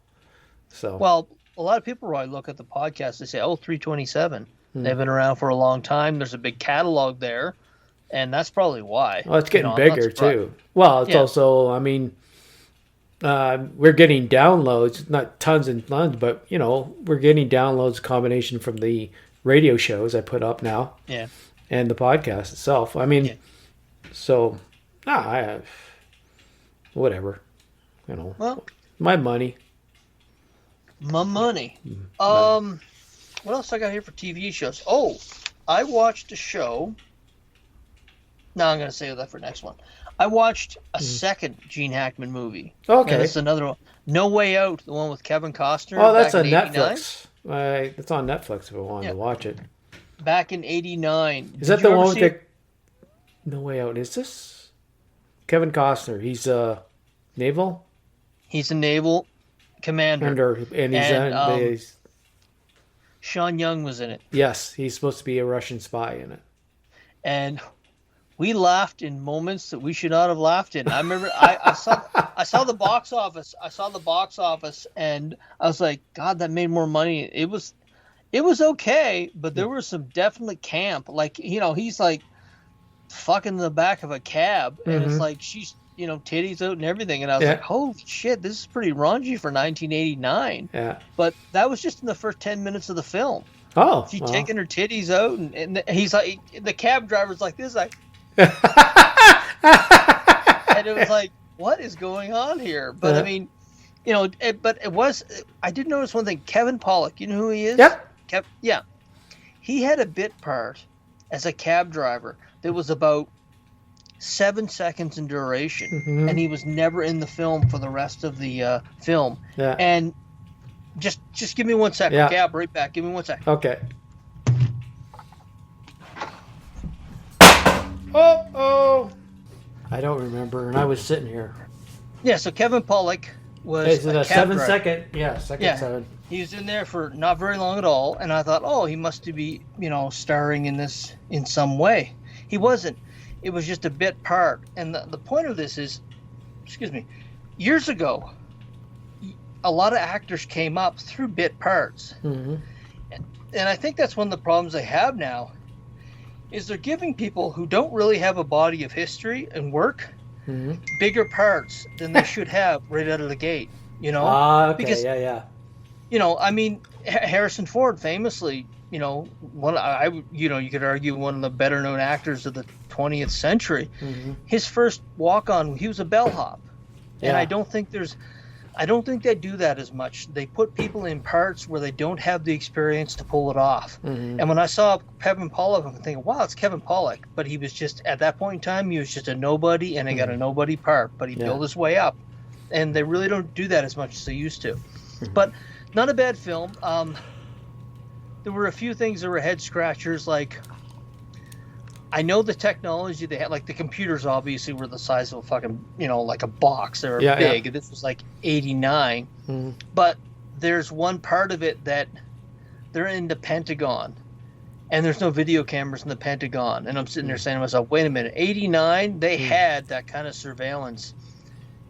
Speaker 10: So
Speaker 8: well, a lot of people when I look at the podcast, they say, "Oh, 327." They've been around for a long time. There's a big catalog there, and that's probably why.
Speaker 10: Well, it's getting bigger too. Well, it's also. I mean, we're getting downloads, not tons and tons, but we're getting downloads. Combination from the radio shows I put up now.
Speaker 8: Yeah.
Speaker 10: And the podcast itself. I mean, so, whatever.
Speaker 8: Well,
Speaker 10: my money.
Speaker 8: My money. What else I got here for TV shows? Oh, I watched a show. No, I'm going to save that for next one. I watched a second Gene Hackman movie.
Speaker 10: Okay.
Speaker 8: That's another one. No Way Out, the one with Kevin Costner.
Speaker 10: Oh, that's on Netflix. It's on Netflix if I wanted to watch it.
Speaker 8: Back in '89.
Speaker 10: Is that the one with the No Way Out? Is this Kevin Costner? He's a naval.
Speaker 8: He's a naval commander,
Speaker 10: and he's
Speaker 8: Sean Young was in it.
Speaker 10: Yes, he's supposed to be a Russian spy in it.
Speaker 8: And we laughed in moments that we should not have laughed in. I remember I saw the box office. I saw the box office, and I was like, God, that made more money. It was okay, but there was some definitely camp. Like, he's like fucking in the back of a cab, and it's like she's, titties out and everything. And I was like, holy shit, this is pretty raunchy for 1989.
Speaker 10: Yeah.
Speaker 8: But that was just in the first 10 minutes of the film.
Speaker 10: Oh.
Speaker 8: She's taking her titties out, and he's like, the cab driver's like this, like, and it was like, what is going on here? But I mean, I did notice one thing. Kevin Pollak, you know who he is?
Speaker 10: Yep.
Speaker 8: He had a bit part, as a cab driver that was about 7 seconds in duration, and he was never in the film for the rest of the film.
Speaker 10: Yeah.
Speaker 8: And just give me 1 second.
Speaker 10: Yeah.
Speaker 8: Okay, I'll be right back. Give me 1 second.
Speaker 10: Okay. Oh. I don't remember, and I was sitting here.
Speaker 8: Yeah, so Kevin Pollak was
Speaker 10: Is it
Speaker 8: a
Speaker 10: a
Speaker 8: cab
Speaker 10: 7
Speaker 8: driver.
Speaker 10: second? Yeah, second
Speaker 8: Yeah.
Speaker 10: 7.
Speaker 8: He was in there for not very long at all, and I thought, oh, he must be, starring in this in some way. He wasn't. It was just a bit part. And the point of this is, years ago, a lot of actors came up through bit parts.
Speaker 10: Mm-hmm.
Speaker 8: And I think that's one of the problems they have now, is they're giving people who don't really have a body of history and work bigger parts than they should have right out of the gate.
Speaker 10: Okay,
Speaker 8: because
Speaker 10: yeah.
Speaker 8: Harrison Ford famously, you could argue one of the better known actors of the 20th century. His first walk on, he was a bellhop. And
Speaker 10: Yeah.
Speaker 8: I don't think they do that as much. They put people in parts where they don't have the experience to pull it off. And when I saw Kevin Pollak, I'm thinking, wow, it's Kevin Pollak. But he was just, at that point in time, he was just a nobody, and he got a nobody part. But he built his way up. And they really don't do that as much as they used to. But not a bad film. There were a few things that were head scratchers, like, I know the technology they had, like the computers obviously were the size of a fucking, like a box. They were big. And this was like 89. But there's one part of it that they're in the Pentagon, and there's no video cameras in the Pentagon. And I'm sitting there saying to myself, wait a minute, 89, they had that kind of surveillance.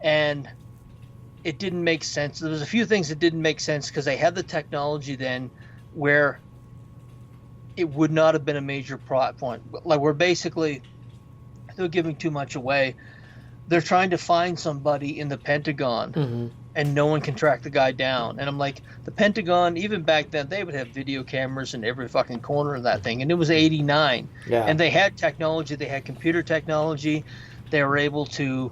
Speaker 8: And it didn't make sense. There was a few things that didn't make sense because they had the technology then where it would not have been a major plot point. Like, we're basically, they're giving too much away. They're trying to find somebody in the Pentagon, and no one can track the guy down. And I'm like, the Pentagon, even back then, they would have video cameras in every fucking corner of that thing. And it was 89.
Speaker 10: Yeah.
Speaker 8: And they had technology. They had computer technology. They were able to,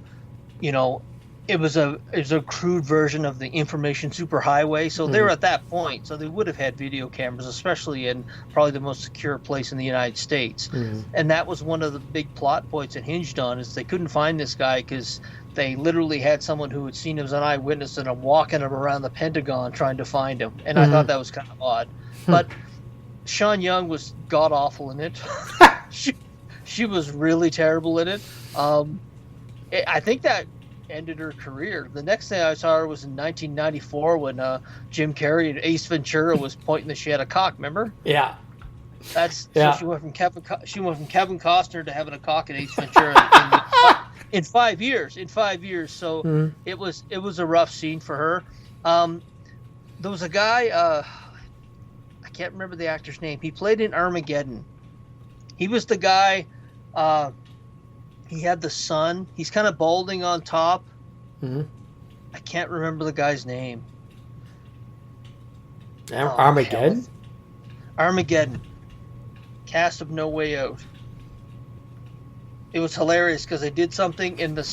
Speaker 8: it was a crude version of the information superhighway. So they were at that point. So they would have had video cameras, especially in probably the most secure place in the United States. And that was one of the big plot points it hinged on, is they couldn't find this guy because they literally had someone who had seen him as an eyewitness and I'm walking him around the Pentagon trying to find him. And I thought that was kind of odd. But Sean Young was god awful in it. she was really terrible in it. I think that ended her career. The next thing I saw her was in 1994 when Jim Carrey and Ace Ventura was pointing that she had a cock. Remember?
Speaker 10: Yeah.
Speaker 8: So she went from Kevin Costner to having a cock in Ace Ventura in 5 years. So it was a rough scene for her. There was a guy, I can't remember the actor's name. He played in Armageddon. He was the guy. He had the son. He's kind of balding on top. I can't remember the guy's name.
Speaker 10: Armageddon?
Speaker 8: Armageddon. Cast of No Way Out. It was hilarious because they did something in the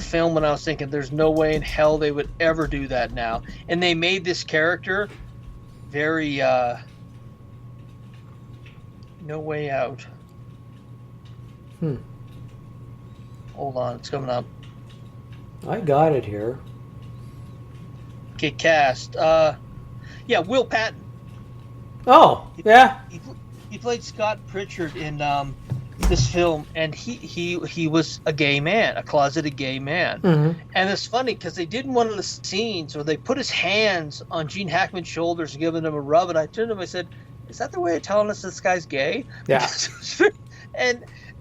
Speaker 8: film when I was thinking there's no way in hell they would ever do that now. And they made this character very No Way Out. Hold on, it's coming up.
Speaker 10: I got it here.
Speaker 8: Okay, cast. Will Patton.
Speaker 10: Oh, yeah.
Speaker 8: He played Scott Pritchard in this film, and he was a gay man, a closeted gay man. And it's funny because they did one of the scenes where they put his hands on Gene Hackman's shoulders and giving him a rub, and I turned to him and I said, is that the way of telling us this guy's gay?
Speaker 10: Yeah.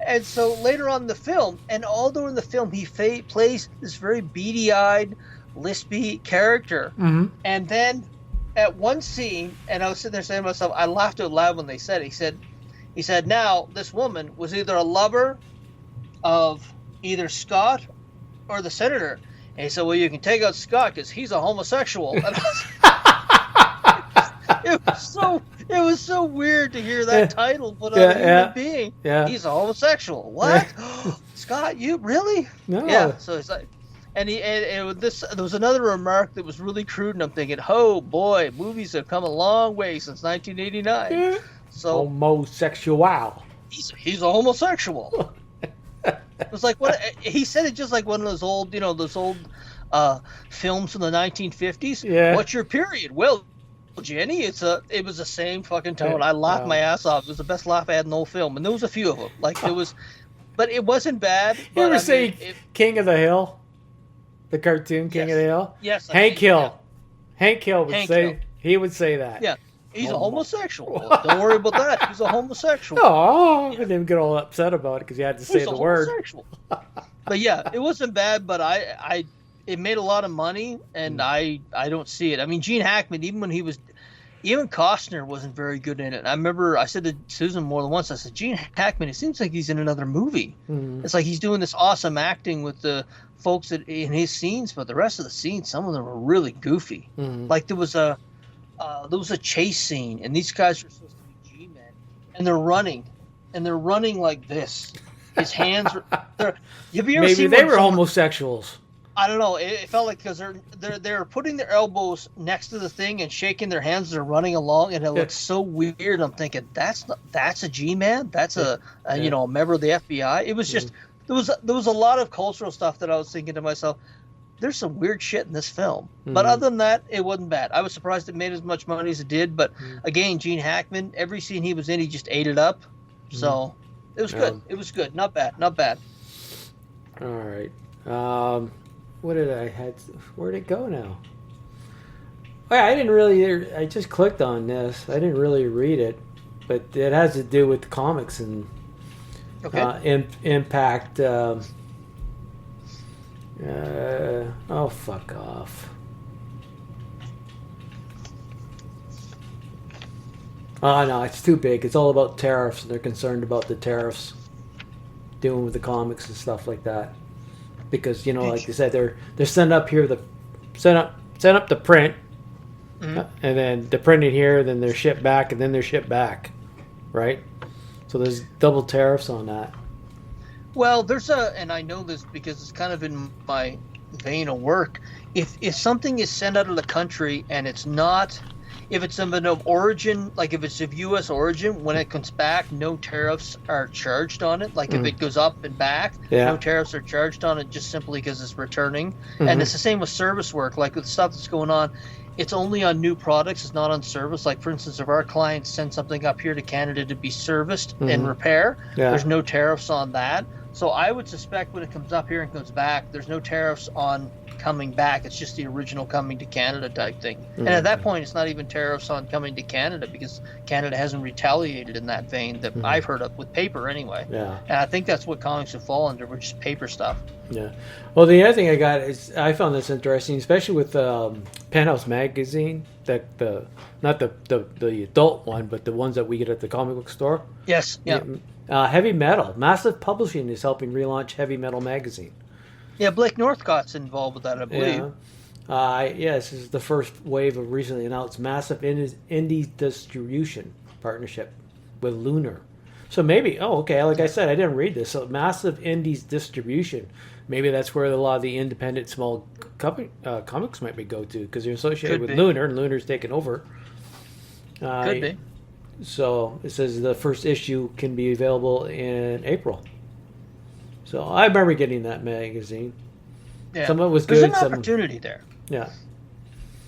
Speaker 8: And so later on in the film, and although in the film he plays this very beady-eyed, lispy character, and then at one scene, and I was sitting there saying to myself, I laughed out loud when they said it. He said, now this woman was either a lover of either Scott or the senator. And he said, well, you can take out Scott because he's a homosexual. And it was so weird to hear that title put on a human being.
Speaker 10: Yeah.
Speaker 8: He's a homosexual. What? Scott, you really?
Speaker 10: No.
Speaker 8: Yeah. So it's like, and there was another remark that was really crude, and I'm thinking, oh boy, movies have come a long way since 1989. So
Speaker 10: homosexual.
Speaker 8: he's a homosexual. It was like what he said it just like one of those old films from the 1950s.
Speaker 10: Yeah.
Speaker 8: What's your period? Well, Jenny, it was the same fucking tone. I laughed my ass off. It was the best laugh I had in the whole film, and there was a few of them. Like it was, but it wasn't bad.
Speaker 10: You ever say King of the Hill? The cartoon King of the Hill?
Speaker 8: Yes.
Speaker 10: Hank Hill. Yeah. Hank Hill would
Speaker 8: Hank
Speaker 10: say
Speaker 8: Hill.
Speaker 10: He would say that.
Speaker 8: Yeah. He's a homosexual. Don't worry about that. He's a homosexual.
Speaker 10: Oh, I didn't get all upset about it because you had to say the word.
Speaker 8: But yeah, it wasn't bad, but it made a lot of money, and I don't see it. I mean, Gene Hackman, even Costner wasn't very good in it. I remember I said to Susan more than once, I said, Gene Hackman, it seems like he's in another movie. Mm-hmm. It's like he's doing this awesome acting with the folks in his scenes, but the rest of the scenes, some of them were really goofy. Mm-hmm. Like there was a chase scene, and these guys are supposed to be G-men, and they're running like this. His hands are. Have you ever
Speaker 10: Maybe
Speaker 8: seen
Speaker 10: they were homosexuals.
Speaker 8: I don't know. It felt like because they're putting their elbows next to the thing and shaking their hands. They're running along, and it looks so weird. I'm thinking that's a G-man. That's a member of the FBI. It was just there was a lot of cultural stuff that I was thinking to myself. There's some weird shit in this film. Mm-hmm. But other than that, it wasn't bad. I was surprised it made as much money as it did. But again, Gene Hackman, every scene he was in, he just ate it up. So it was good. It was good. Not bad. Not bad.
Speaker 10: All right. What did I had? Where'd it go now? Oh, yeah, I didn't really. I just clicked on this. I didn't really read it, but it has to do with comics and impact. Oh, fuck off. Oh, no, it's too big. It's all about tariffs, and they're concerned about the tariffs dealing with the comics and stuff like that. Because, like you said, they're sent up here, sent up to print, and then they're printed here, then they're shipped back, and then they're shipped back, right? So there's double tariffs on that. Well, and I know this because it's kind of in my vein of work. If something is sent out of the country and it's not, if it's of an origin, like if it's of U.S. origin, when it comes back, no tariffs are charged on it. Like if it goes up and back, no tariffs are charged on it just simply because it's returning. Mm-hmm. And it's the same with service work. Like with stuff that's going on, it's only on new products. It's not on service. Like, for instance, if our clients send something up here to Canada to be serviced and repair, there's no tariffs on that. So I would suspect when it comes up here and comes back, there's no tariffs on coming back. It's just the original coming to Canada type thing. Mm-hmm. And at that point, it's not even tariffs on coming to Canada because Canada hasn't retaliated in that vein that I've heard of with paper anyway. Yeah. And I think that's what comics would fall under, which is paper stuff. Yeah. Well, the other thing I got is I found this interesting, especially with Penthouse magazine, that not the adult one, but the ones that we get at the comic book store. Yes. Yeah. Heavy Metal. Massive Publishing is helping relaunch Heavy Metal magazine. Yeah, Blake Northcott's involved with that, I believe. This is the first wave of recently announced massive indie distribution partnership with Lunar. So maybe, like I said, I didn't read this. So massive indies distribution. Maybe that's where a lot of the independent small comics might be go to because they're associated with Lunar, and Lunar's taken over. Could be. So it says the first issue can be available in April. So I remember getting that magazine. Yeah. Some of it was good. There's an opportunity there. Yeah.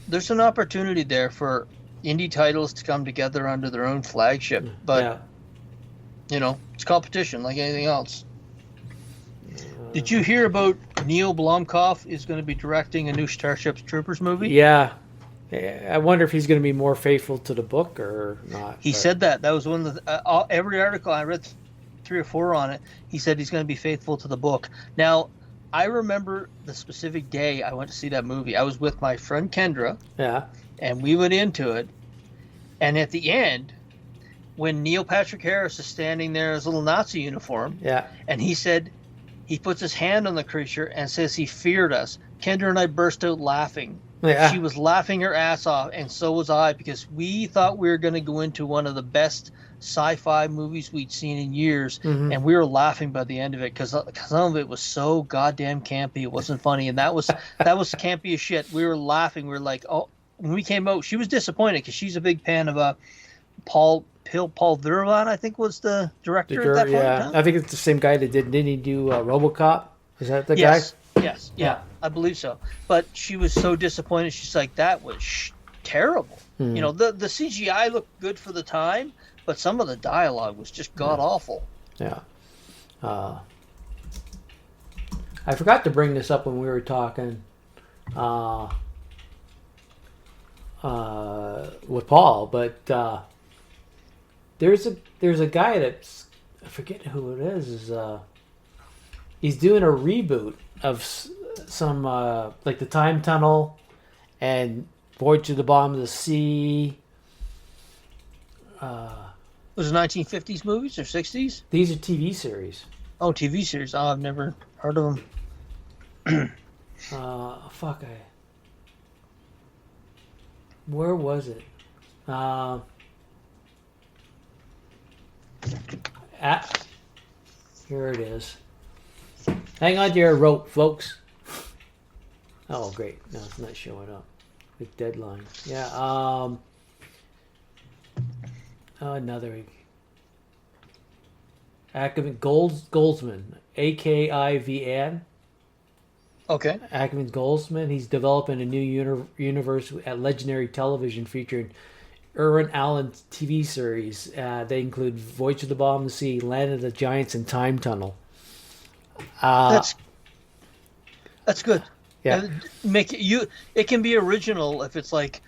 Speaker 10: There's an opportunity there for indie titles to come together under their own flagship. But, it's competition like anything else. Did you hear about Neil Blomkamp is going to be directing a new Starship Troopers movie? Yeah. I wonder if he's going to be more faithful to the book or not. He said that. That was one of the... every article, I read 3 or 4 on it, he said he's going to be faithful to the book. Now, I remember the specific day I went to see that movie. I was with my friend Kendra. Yeah. And we went into it. And at the end, when Neil Patrick Harris is standing there in his little Nazi uniform, and he said... He puts his hand on the creature and says he feared us. Kendra and I burst out laughing. Yeah. She was laughing her ass off, and so was I, because we thought we were going to go into one of the best sci-fi movies we'd seen in years, and we were laughing by the end of it because some of it was so goddamn campy. It wasn't funny, and that was campy as shit. We were laughing. We were like, oh, when we came out, she was disappointed because she's a big fan of Paul
Speaker 8: Paul Verhoeven, I think, was the director at that point in time.
Speaker 10: I think it's the same guy that didn't he do RoboCop? Is that the guy?
Speaker 8: Yes, I believe so. But she was so disappointed. She's like, that was terrible. You know, the CGI looked good for the time, but some of the dialogue was just god awful.
Speaker 10: Yeah. I forgot to bring this up when we were talking with Paul, but there's a guy that's, I forget who it is he's doing a reboot of some like the Time Tunnel and Voyage to the Bottom of the Sea.
Speaker 8: Was it 1950s movies or 60s?
Speaker 10: These are TV series.
Speaker 8: Oh, TV series. Oh, I've never heard of them.
Speaker 10: Where was it? Here it is. Hang on to your rope, folks. Oh, great. No, it's not showing up. The deadline. Yeah, another. Ackerman Goldsman. Akivn.
Speaker 8: Okay.
Speaker 10: Ackerman Goldsman. He's developing a new universe at Legendary Television featuring Irwin Allen's TV series. They include Voyage to the Bottom of the Sea, Land of the Giants, and Time Tunnel.
Speaker 8: That's good.
Speaker 10: Yeah.
Speaker 8: It can be original if it's like,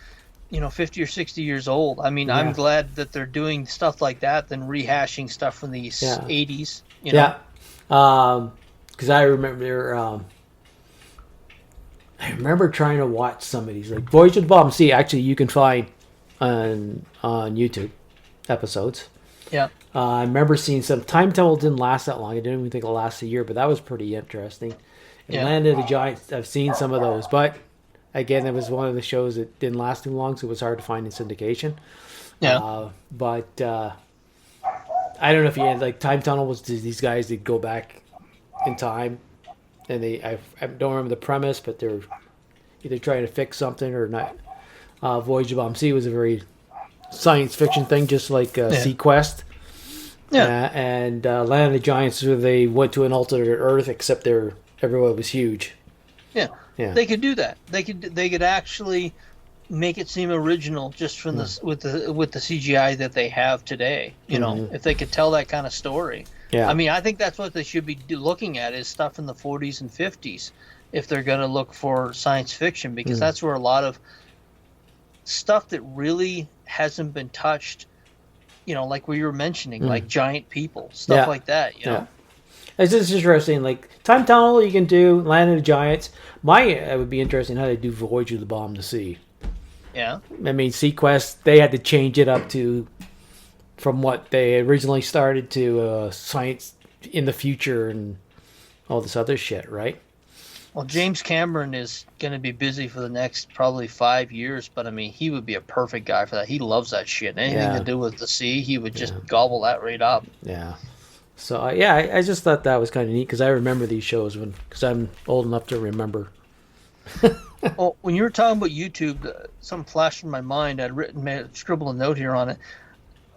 Speaker 8: 50 or 60 years old. I mean, I'm glad that they're doing stuff like that than rehashing stuff from the 80s.
Speaker 10: Yeah. Because I remember trying to watch some of these, like Voyage to the Bottom Sea. Actually, you can find on YouTube episodes.
Speaker 8: Yeah.
Speaker 10: I remember seeing some. Time Tunnel didn't last that long. I didn't even think it lasted a year, but that was pretty interesting. And Land of the Giants, I've seen some of those, but again, it was one of the shows that didn't last too long, so it was hard to find in syndication.
Speaker 8: Yeah.
Speaker 10: But I don't know if you had, like, Time Tunnel was these guys that go back in time, and I don't remember the premise, but they're either trying to fix something or not. Voyage to the Bottom Sea was a very science fiction thing, just like Sequest.
Speaker 8: Yeah.
Speaker 10: And Land of the Giants, where they went to an alternate Earth, except everyone was huge.
Speaker 8: Yeah.
Speaker 10: Yeah.
Speaker 8: They could do that. They could actually make it seem original just from with the CGI that they have today. If they could tell that kind of story.
Speaker 10: Yeah.
Speaker 8: I mean, I think that's what they should be looking at is stuff in the 40s and 50s if they're going to look for science fiction, because that's where a lot of stuff that really hasn't been touched, like we were mentioning, like giant people, stuff like that,
Speaker 10: It's just interesting. Like Time Tunnel, you can do Land of the Giants. It would be interesting how they do Voyage to the Bottom of the Sea.
Speaker 8: Yeah.
Speaker 10: I mean, Sequest, they had to change it up from what they originally started to science in the future and all this other shit, right?
Speaker 8: Well, James Cameron is going to be busy for the next probably 5 years, but I mean, he would be a perfect guy for that. He loves that shit. Anything to do with the sea, he would just gobble that right up.
Speaker 10: Yeah. So, I just thought that was kind of neat because I remember these shows because I'm old enough to remember.
Speaker 8: Well, when you were talking about YouTube, something flashed in my mind. I'd scribbled a note here on it.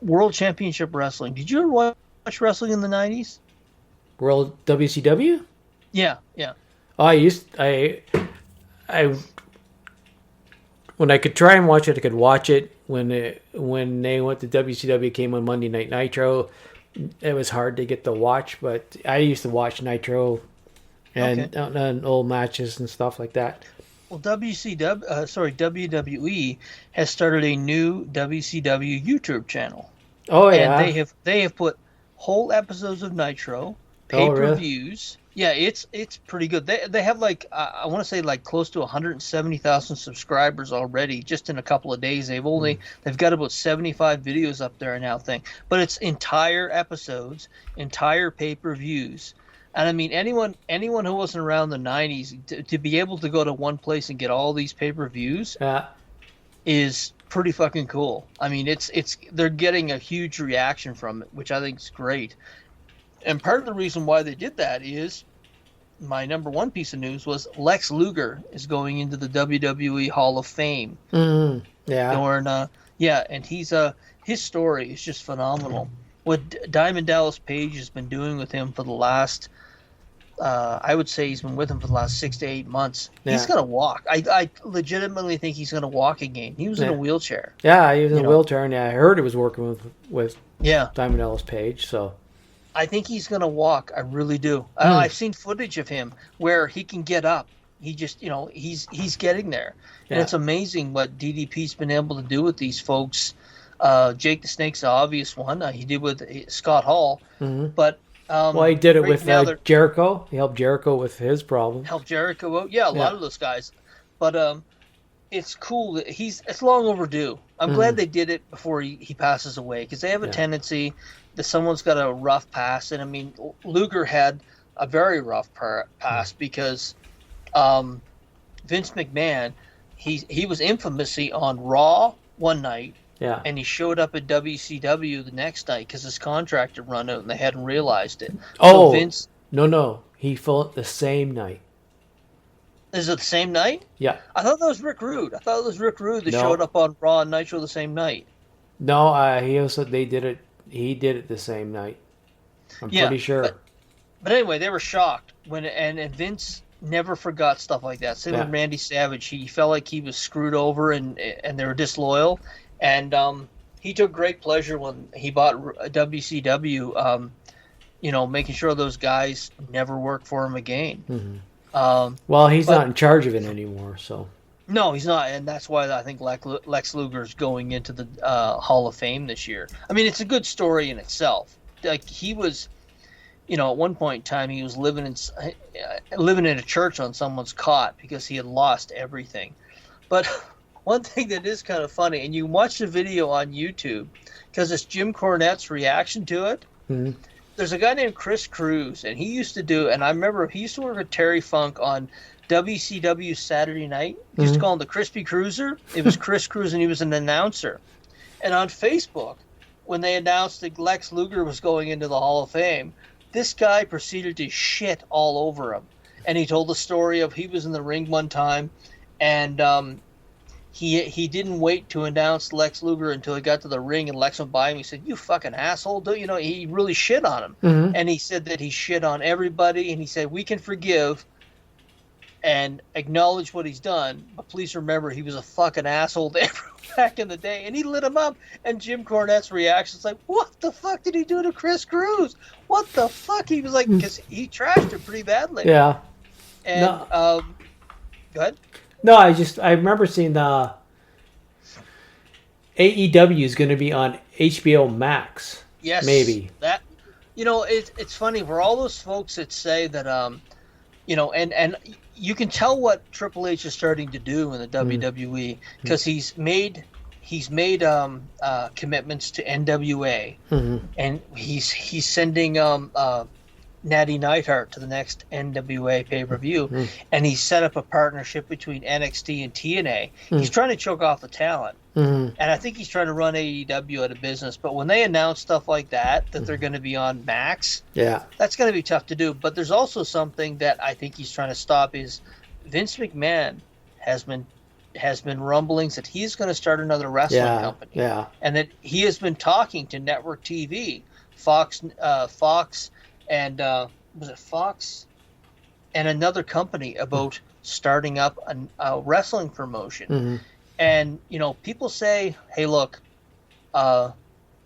Speaker 8: World Championship Wrestling. Did you ever watch wrestling in the 90s?
Speaker 10: World WCW?
Speaker 8: Yeah.
Speaker 10: Oh, when I could try and watch it, I could watch it. When they went to WCW, came on Monday Night Nitro. It was hard to get to watch, but I used to watch Nitro and old matches and stuff like that.
Speaker 8: Well, WWE has started a new WCW YouTube channel.
Speaker 10: Oh yeah,
Speaker 8: and they have put whole episodes of Nitro, pay-per-views.
Speaker 10: Really?
Speaker 8: Yeah, it's pretty good. They have like I want to say like close to 170,000 subscribers already just in a couple of days. They've got about 75 videos up there now but it's entire episodes, entire pay-per-views. And I mean anyone who wasn't around the 90s to be able to go to one place and get all these pay-per-views is pretty fucking cool. I mean they're getting a huge reaction from it, which I think is great. And part of the reason why they did that is my number one piece of news was Lex Luger is going into the WWE Hall of Fame.
Speaker 10: Mm-hmm. Yeah.
Speaker 8: Or Yeah, and his story is just phenomenal. What Diamond Dallas Page has been doing with him for the last, I would say he's been with him for the last 6 to 8 months. He's gonna walk. I legitimately think he's gonna walk again. He was in a wheelchair.
Speaker 10: Yeah, he was in a wheelchair, and I heard he was working with Diamond Dallas Page. So
Speaker 8: I think he's gonna walk. I really do. I've seen footage of him where he can get up. He just, he's getting there, and it's amazing what DDP's been able to do with these folks. Jake the Snake's the obvious one. He did with Scott Hall, but
Speaker 10: he did it with Jericho. He helped Jericho with his problem.
Speaker 8: Helped Jericho out. Yeah, a lot of those guys. But it's cool that it's long overdue. I'm glad they did it before he passes away, because they have a tendency that someone's got a rough past. And I mean, Luger had a very rough past because Vince McMahon, he was infamously on Raw one night.
Speaker 10: Yeah.
Speaker 8: And he showed up at WCW the next night because his contract had run out and they hadn't realized it.
Speaker 10: Oh,
Speaker 8: so Vince,
Speaker 10: no. He fought the same night.
Speaker 8: Is it the same night?
Speaker 10: Yeah.
Speaker 8: I thought that was Rick Rude. I thought it was Rick Rude that showed up on Raw and Nitro the same night.
Speaker 10: No, he did it. He did it the same night. I'm pretty sure.
Speaker 8: But anyway, they were shocked and Vince never forgot stuff like that. Same with Randy Savage. He felt like he was screwed over and they were disloyal. And he took great pleasure when he bought WCW, making sure those guys never work for him again.
Speaker 10: Well, he's not in charge of it anymore, so.
Speaker 8: No, he's not, and that's why I think Lex Luger is going into the Hall of Fame this year. I mean, it's a good story in itself. Like, he was, at one point in time, he was living in a church on someone's cot because he had lost everything. But one thing that is kind of funny, and you can watch the video on YouTube, because it's Jim Cornette's reaction to it. Mm-hmm. There's a guy named Chris Cruz, and he used to do, and I remember he used to work with Terry Funk on WCW Saturday Night. He used to call him the Crispy Cruiser. It was Chris Cruz, and he was an announcer. And on Facebook, when they announced that Lex Luger was going into the Hall of Fame, this guy proceeded to shit all over him. And he told the story of he was in the ring one time, and he didn't wait to announce Lex Luger until he got to the ring, and Lex went by him. He said, "You fucking asshole!" He really shit on him, and he said that he shit on everybody, and he said we can forgive and acknowledge what he's done, but please remember he was a fucking asshole to everyone back in the day. And he lit him up, and Jim Cornette's reaction is like, "What the fuck did he do to Chris Cruz? What the fuck?" He was like, because he trashed him pretty badly.
Speaker 10: Yeah.
Speaker 8: And go ahead.
Speaker 10: No, I remember seeing the AEW is going to be on HBO Max.
Speaker 8: Yes,
Speaker 10: maybe
Speaker 8: that. It's funny for all those folks that say that and you can tell what Triple H is starting to do in the WWE because he's made commitments to NWA, and he's sending Natty Neidhart to the next NWA pay-per-view, and he set up a partnership between NXT and TNA. He's trying to choke off the talent, and I think he's trying to run AEW out of business. But when they announce stuff like that they're going to be on Max, that's going to be tough to do. But there's also something that I think he's trying to stop is Vince McMahon has been rumblings that he's going to start another wrestling company, and that he has been talking to network TV, Fox, and was it Fox and another company about starting up a wrestling promotion. And people say, hey, look,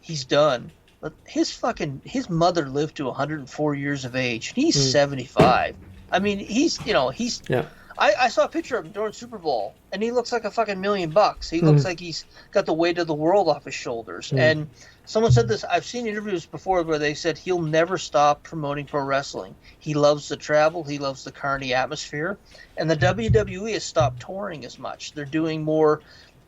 Speaker 8: he's done, but his mother lived to 104 years of age. He's 75. I mean, I saw a picture of him during Super Bowl, and he looks like a fucking $1 million. He looks like he's got the weight of the world off his shoulders. And someone said this. I've seen interviews before where they said he'll never stop promoting pro wrestling. He loves to travel. He loves the carny atmosphere. And the WWE has stopped touring as much. They're doing more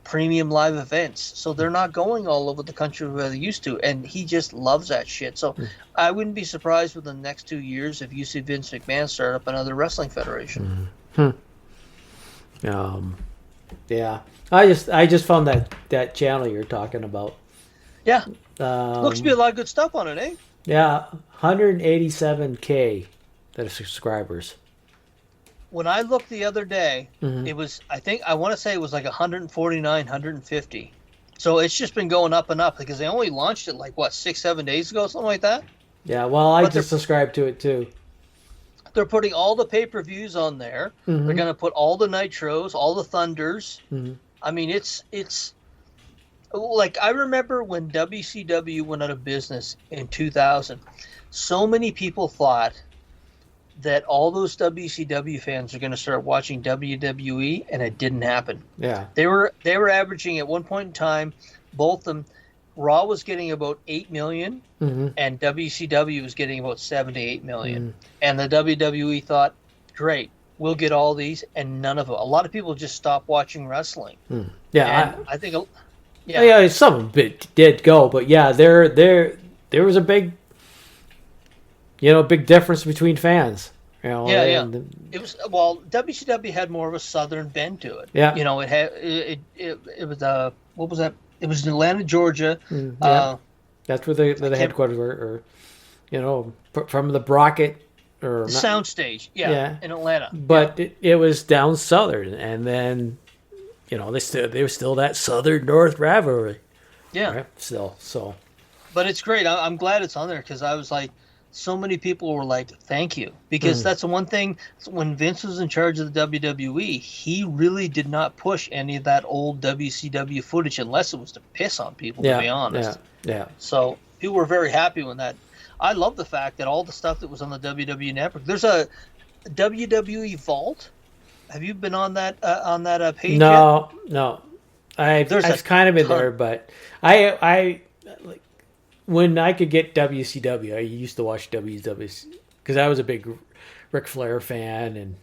Speaker 8: premium live events. So they're not going all over the country where they used to. And he just loves that shit. So I wouldn't be surprised within the next 2 years if you see Vince McMahon start up another wrestling federation.
Speaker 10: Yeah. I just found that channel you're talking about.
Speaker 8: Yeah. Looks to be a lot of good stuff on it, eh?
Speaker 10: Yeah, 187K that are subscribers.
Speaker 8: When I looked the other day, it was I want to say it was like 149, 150. So it's just been going up and up because they only launched it like, what, 6-7 days ago, something like that?
Speaker 10: Yeah, well, I
Speaker 8: But
Speaker 10: just subscribed to it too.
Speaker 8: They're putting all the pay-per-views on there.
Speaker 10: Mm-hmm.
Speaker 8: They're going to put all the Nitros, all the Thunders.
Speaker 10: Mm-hmm.
Speaker 8: I mean, it's like, I remember when WCW went out of business in 2000, so many people thought that all those WCW fans are going to start watching WWE, and it didn't happen.
Speaker 10: Yeah.
Speaker 8: They were averaging at one point in time, both of them, Raw was getting about 8 million,
Speaker 10: Mm-hmm.
Speaker 8: and WCW was getting about 7 to 8 million. And the WWE thought, great, we'll get all these, and none of them. A lot of people just stopped watching wrestling.
Speaker 10: Yeah,
Speaker 8: And I think,
Speaker 10: yeah, some of it did go, but yeah, there was a big, big difference between fans.
Speaker 8: Yeah. It was, well, WCW had more of a southern bend to it.
Speaker 10: Yeah.
Speaker 8: It had it was what was that? It was in Atlanta, Georgia.
Speaker 10: Yeah. That's where the headquarters were, or from the Brockett or
Speaker 8: Soundstage. Yeah, in Atlanta.
Speaker 10: But it was down southern, and then they were still that southern north rivalry.
Speaker 8: Yeah.
Speaker 10: Right? Still, so.
Speaker 8: But it's great. I'm glad it's on there because I was like, so many people were like, thank you. Because that's the one thing, when Vince was in charge of the WWE, he really did not push any of that old WCW footage unless it was to piss on people, to be honest.
Speaker 10: Yeah.
Speaker 8: So people were very happy when that. I love the fact that all the stuff that was on the WWE network. There's a WWE Vault. Have you been on that page yet?
Speaker 10: No. I've kind of been there, but I like, when I could get WCW, I used to watch WCW because I was a big Ric Flair fan and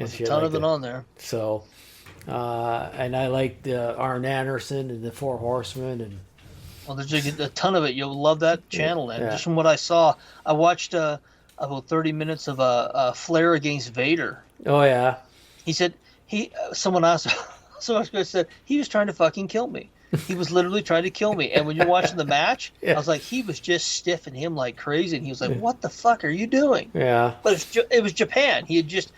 Speaker 8: shit. A ton of it on there.
Speaker 10: So, and I liked Arn Anderson and the Four Horsemen and.
Speaker 8: Well, there's a ton of it. You'll love that channel. And just from what I saw, I watched about 30 minutes of Flair against Vader.
Speaker 10: Oh yeah.
Speaker 8: He said someone asked said he was trying to fucking kill me. He was literally trying to kill me. And when you're watching the match, I was like, he was just stiffing him like crazy. And he was like, what the fuck are you doing?
Speaker 10: Yeah.
Speaker 8: But it was Japan. He had just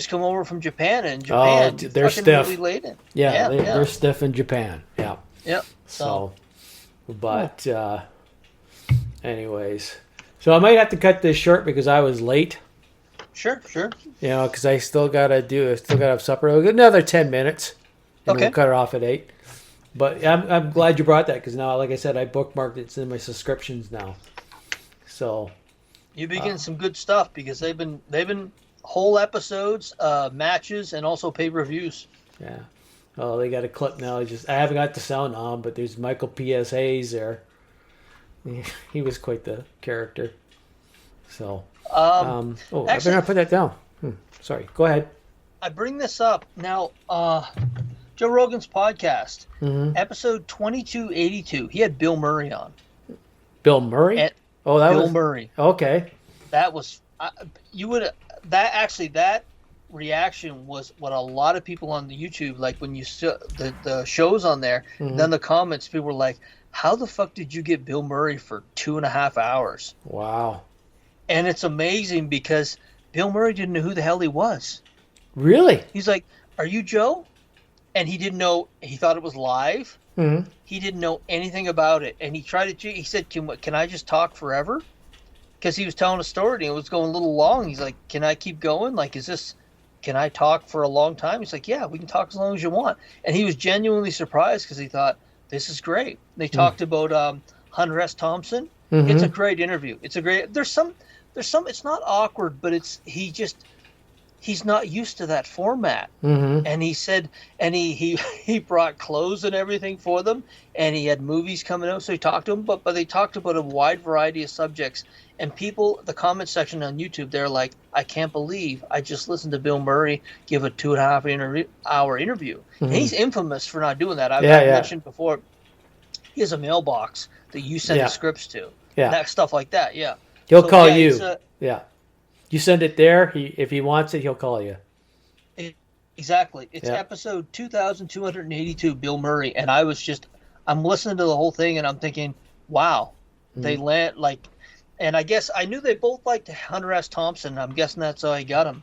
Speaker 8: come over from Japan, and Japan
Speaker 10: they're stiff.
Speaker 8: really laid in.
Speaker 10: Yeah, they're stiff in Japan. Yeah.
Speaker 8: Yep.
Speaker 10: So but anyways. So I might have to cut this short because I was late.
Speaker 8: Sure.
Speaker 10: Because I still got to have supper. I'll get another 10 minutes. And we'll cut it off at 8. But I'm glad you brought that because now, like I said, I bookmarked it. It's in my subscriptions now. So
Speaker 8: you begin some good stuff because they've been whole episodes, matches, and also pay-per-views.
Speaker 10: Yeah. Oh, they got a clip now. I haven't got the sound on, but there's Michael P.S. Hayes there. He was quite the character. So, I better not put that down. Sorry. Go ahead.
Speaker 8: I bring this up now. Joe Rogan's podcast, episode 2282. He had Bill Murray on.
Speaker 10: Bill Murray?
Speaker 8: Bill Murray.
Speaker 10: Okay.
Speaker 8: That was that reaction was what a lot of people on the YouTube, like when you saw the shows on there, then the comments, people were like, how the fuck did you get Bill Murray for 2.5 hours?
Speaker 10: Wow.
Speaker 8: And it's amazing because Bill Murray didn't know who the hell he was.
Speaker 10: Really?
Speaker 8: He's like, are you Joe? And he didn't know. He thought it was live.
Speaker 10: Mm-hmm.
Speaker 8: He didn't know anything about it. And he tried to. He said, "Can I just talk forever?" Because he was telling a story and it was going a little long. He's like, "Can I keep going? Like, can I talk for a long time?" He's like, "Yeah, we can talk as long as you want." And he was genuinely surprised because he thought, "This is great." They talked about Hunter S. Thompson.
Speaker 10: Mm-hmm.
Speaker 8: It's a great interview. It's a great. There's some. It's not awkward, but he's not used to that format.
Speaker 10: Mm-hmm.
Speaker 8: And he said, and he brought clothes and everything for them, and he had movies coming out, so he talked to them, but they talked about a wide variety of subjects. And people, the comment section on YouTube, they're like, I can't believe I just listened to Bill Murray give a 2.5 hour interview.
Speaker 10: Mm-hmm.
Speaker 8: And he's infamous for not doing that. I've mentioned before, he has a mailbox that you send the scripts to.
Speaker 10: Yeah.
Speaker 8: And that stuff like that, yeah.
Speaker 10: He'll call you. You send it there. If he wants it, he'll call you.
Speaker 8: Exactly. It's episode 2282, Bill Murray, and I'm listening to the whole thing, and I'm thinking, wow, they land like, and I guess I knew they both liked Hunter S. Thompson. I'm guessing that's how I got him.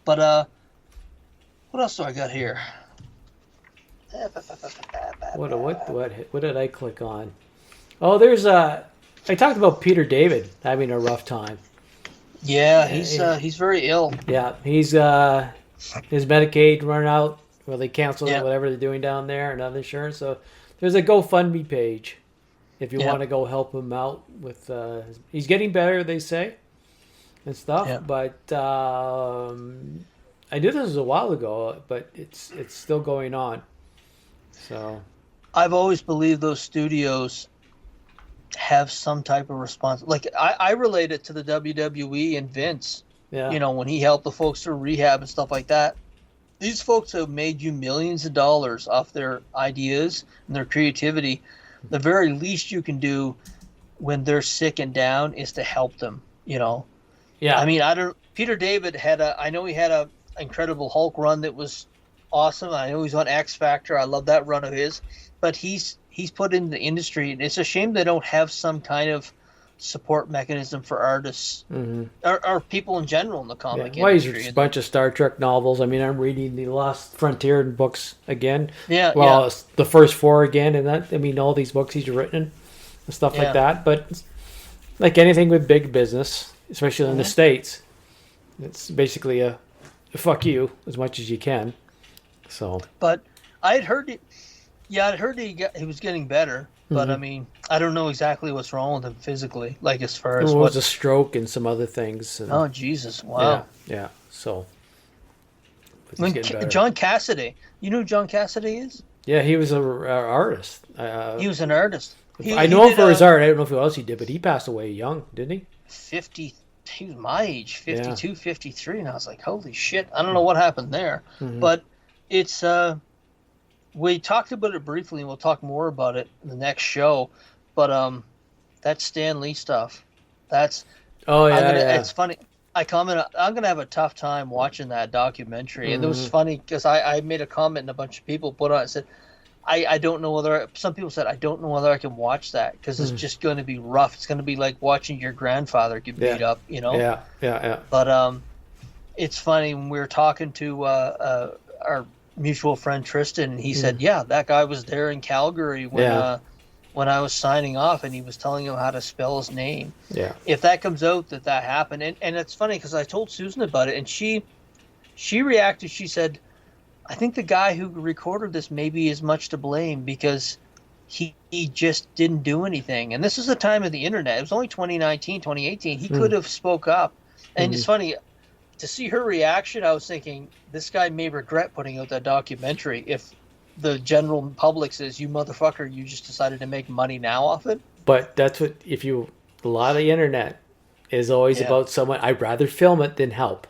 Speaker 8: But what else do I got here?
Speaker 10: What did I click on? Oh, there's I talked about Peter David having a rough time.
Speaker 8: Yeah, he's very ill.
Speaker 10: Yeah, he's his Medicaid run out. Well, they canceled it, whatever they're doing down there, and other insurance. So there's a GoFundMe page if you want to go help him out with. He's getting better, they say, and stuff.
Speaker 8: Yeah.
Speaker 10: But I knew this was a while ago, but it's still going on. So
Speaker 8: I've always believed those studios have some type of response. Like I relate it to the WWE and Vince.
Speaker 10: yeah,
Speaker 8: You know, when he helped the folks through rehab and stuff like that. These folks have made you millions of dollars off their ideas and their creativity. The very least you can do when they're sick and down is to help them, you know.
Speaker 10: yeah.
Speaker 8: I mean, Peter David I know he had a Incredible Hulk run that was awesome. I know he's on X Factor. I love that run of his. But he's put in the industry, and it's a shame they don't have some kind of support mechanism for artists or people in general in the comic industry.
Speaker 10: He's a bunch of Star Trek novels. I mean, I'm reading the Lost Frontier books again.
Speaker 8: Yeah,
Speaker 10: well, it's the first 4 again, and that, I mean, all these books he's written and stuff like that. But like anything with big business, especially in the States, it's basically a fuck you as much as you can. So,
Speaker 8: but I'd heard it. Yeah, I'd heard he was getting better, but I mean, I don't know exactly what's wrong with him physically. Like as far as
Speaker 10: it was a stroke and some other things. And,
Speaker 8: oh Jesus! Wow.
Speaker 10: Yeah. So,
Speaker 8: John Cassidy, you know who John Cassidy is?
Speaker 10: Yeah, he was an artist.
Speaker 8: He was an artist.
Speaker 10: I know him for his art. I don't know who else he did, but he passed away young, didn't he?
Speaker 8: 50. He was my age, 52, 53, and I was like, holy shit! I don't know what happened there, but it's we talked about it briefly, and we'll talk more about it in the next show. But that Stan Lee stuff, that's it's funny. I'm gonna have a tough time watching that documentary, and it was funny because I made a comment and a bunch of people put on. I said, I don't know whether some people said I don't know whether I can watch that because it's just going to be rough. It's going to be like watching your grandfather get beat up, you know.
Speaker 10: Yeah.
Speaker 8: But it's funny when we were talking to our mutual friend Tristan, and he said, "Yeah, that guy was there in Calgary when I was signing off, and he was telling him how to spell his name."
Speaker 10: Yeah.
Speaker 8: If that comes out that happened, and it's funny because I told Susan about it, and she reacted. She said, "I think the guy who recorded this may be as much to blame because he just didn't do anything." And this is the time of the internet. It was only 2019, 2018. He could have spoke up, and it's funny. To see her reaction, I was thinking, this guy may regret putting out that documentary if the general public says, "You motherfucker, you just decided to make money now off it."
Speaker 10: But that's what, a lot of the internet is always about someone, I'd rather film it than help.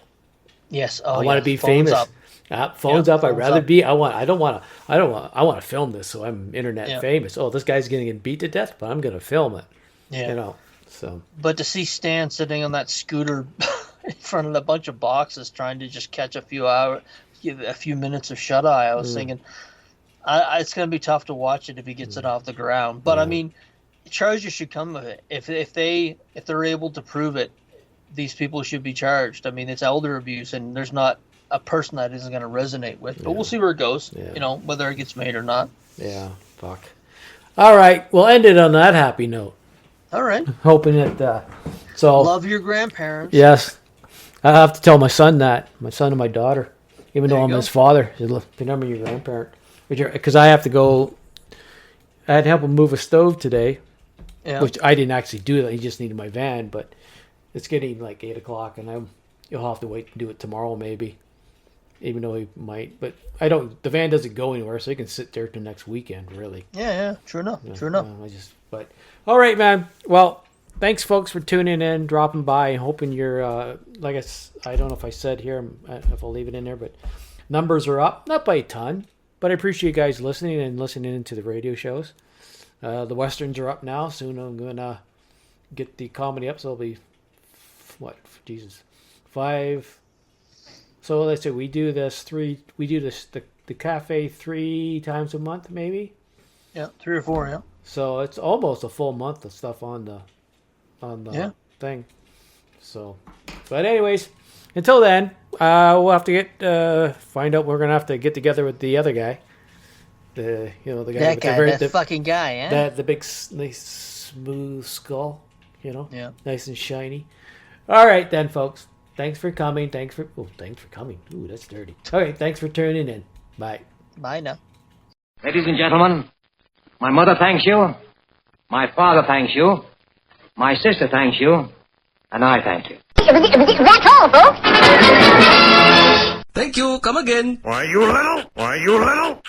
Speaker 8: Yes.
Speaker 10: I want to be famous. Phones up. I'd rather be, I want to film this so I'm internet famous. Oh, this guy's getting beat to death, but I'm going to film it.
Speaker 8: Yeah.
Speaker 10: You know, so.
Speaker 8: But to see Stan sitting on that scooter in front of a bunch of boxes trying to just catch a few minutes of shut eye, I was thinking, it's going to be tough to watch it if he gets it off the ground. But I mean, charges should come of it. If they're able to prove it, these people should be charged. I mean, it's elder abuse, and there's not a person that isn't going to resonate with. But we'll see where it goes. Yeah. You know, whether it gets made or not.
Speaker 10: Yeah. Fuck. All right, we'll end it on that happy note.
Speaker 8: All right.
Speaker 10: Hoping that. So.
Speaker 8: Love your grandparents.
Speaker 10: Yes. I have to tell my son that. My son and my daughter. Even though I'm his father. Remember your grandparent. Because I have to go. I had to help him move a stove today. Yeah. Which I didn't actually do that. He just needed my van. But it's getting like 8 o'clock. And you'll have to wait and do it tomorrow maybe. Even though he might. But the van doesn't go anywhere. So he can sit there till next weekend really.
Speaker 8: Yeah. True enough. True enough.
Speaker 10: All right, man. Well. Thanks, folks, for tuning in, dropping by, and hoping you're, I don't know if I said here, if I'll leave it in there, but numbers are up. Not by a ton, but I appreciate you guys listening into the radio shows. The Westerns are up now. Soon I'm going to get the comedy up, so it'll be, 5. So let's say we do the cafe 3 times a month, maybe?
Speaker 8: Yeah, 3 or 4, yeah.
Speaker 10: So it's almost a full month of stuff on the thing. So, but anyways, until then, we'll have to find out. We're gonna have to get together with the other guy, the guy
Speaker 8: That
Speaker 10: with
Speaker 8: guy,
Speaker 10: the
Speaker 8: fucking guy, eh?
Speaker 10: the big nice smooth skull,
Speaker 8: Yeah.
Speaker 10: nice and shiny. All right then, folks. Thanks for coming. Thanks for coming. Ooh, that's dirty. All right, thanks for tuning in. Bye.
Speaker 8: Bye now.
Speaker 9: Ladies and gentlemen, my mother thanks you, my father thanks you, my sister thanks you, and I thank you.
Speaker 4: That's all, folks.
Speaker 11: Thank you. Come again.
Speaker 7: Why, you little?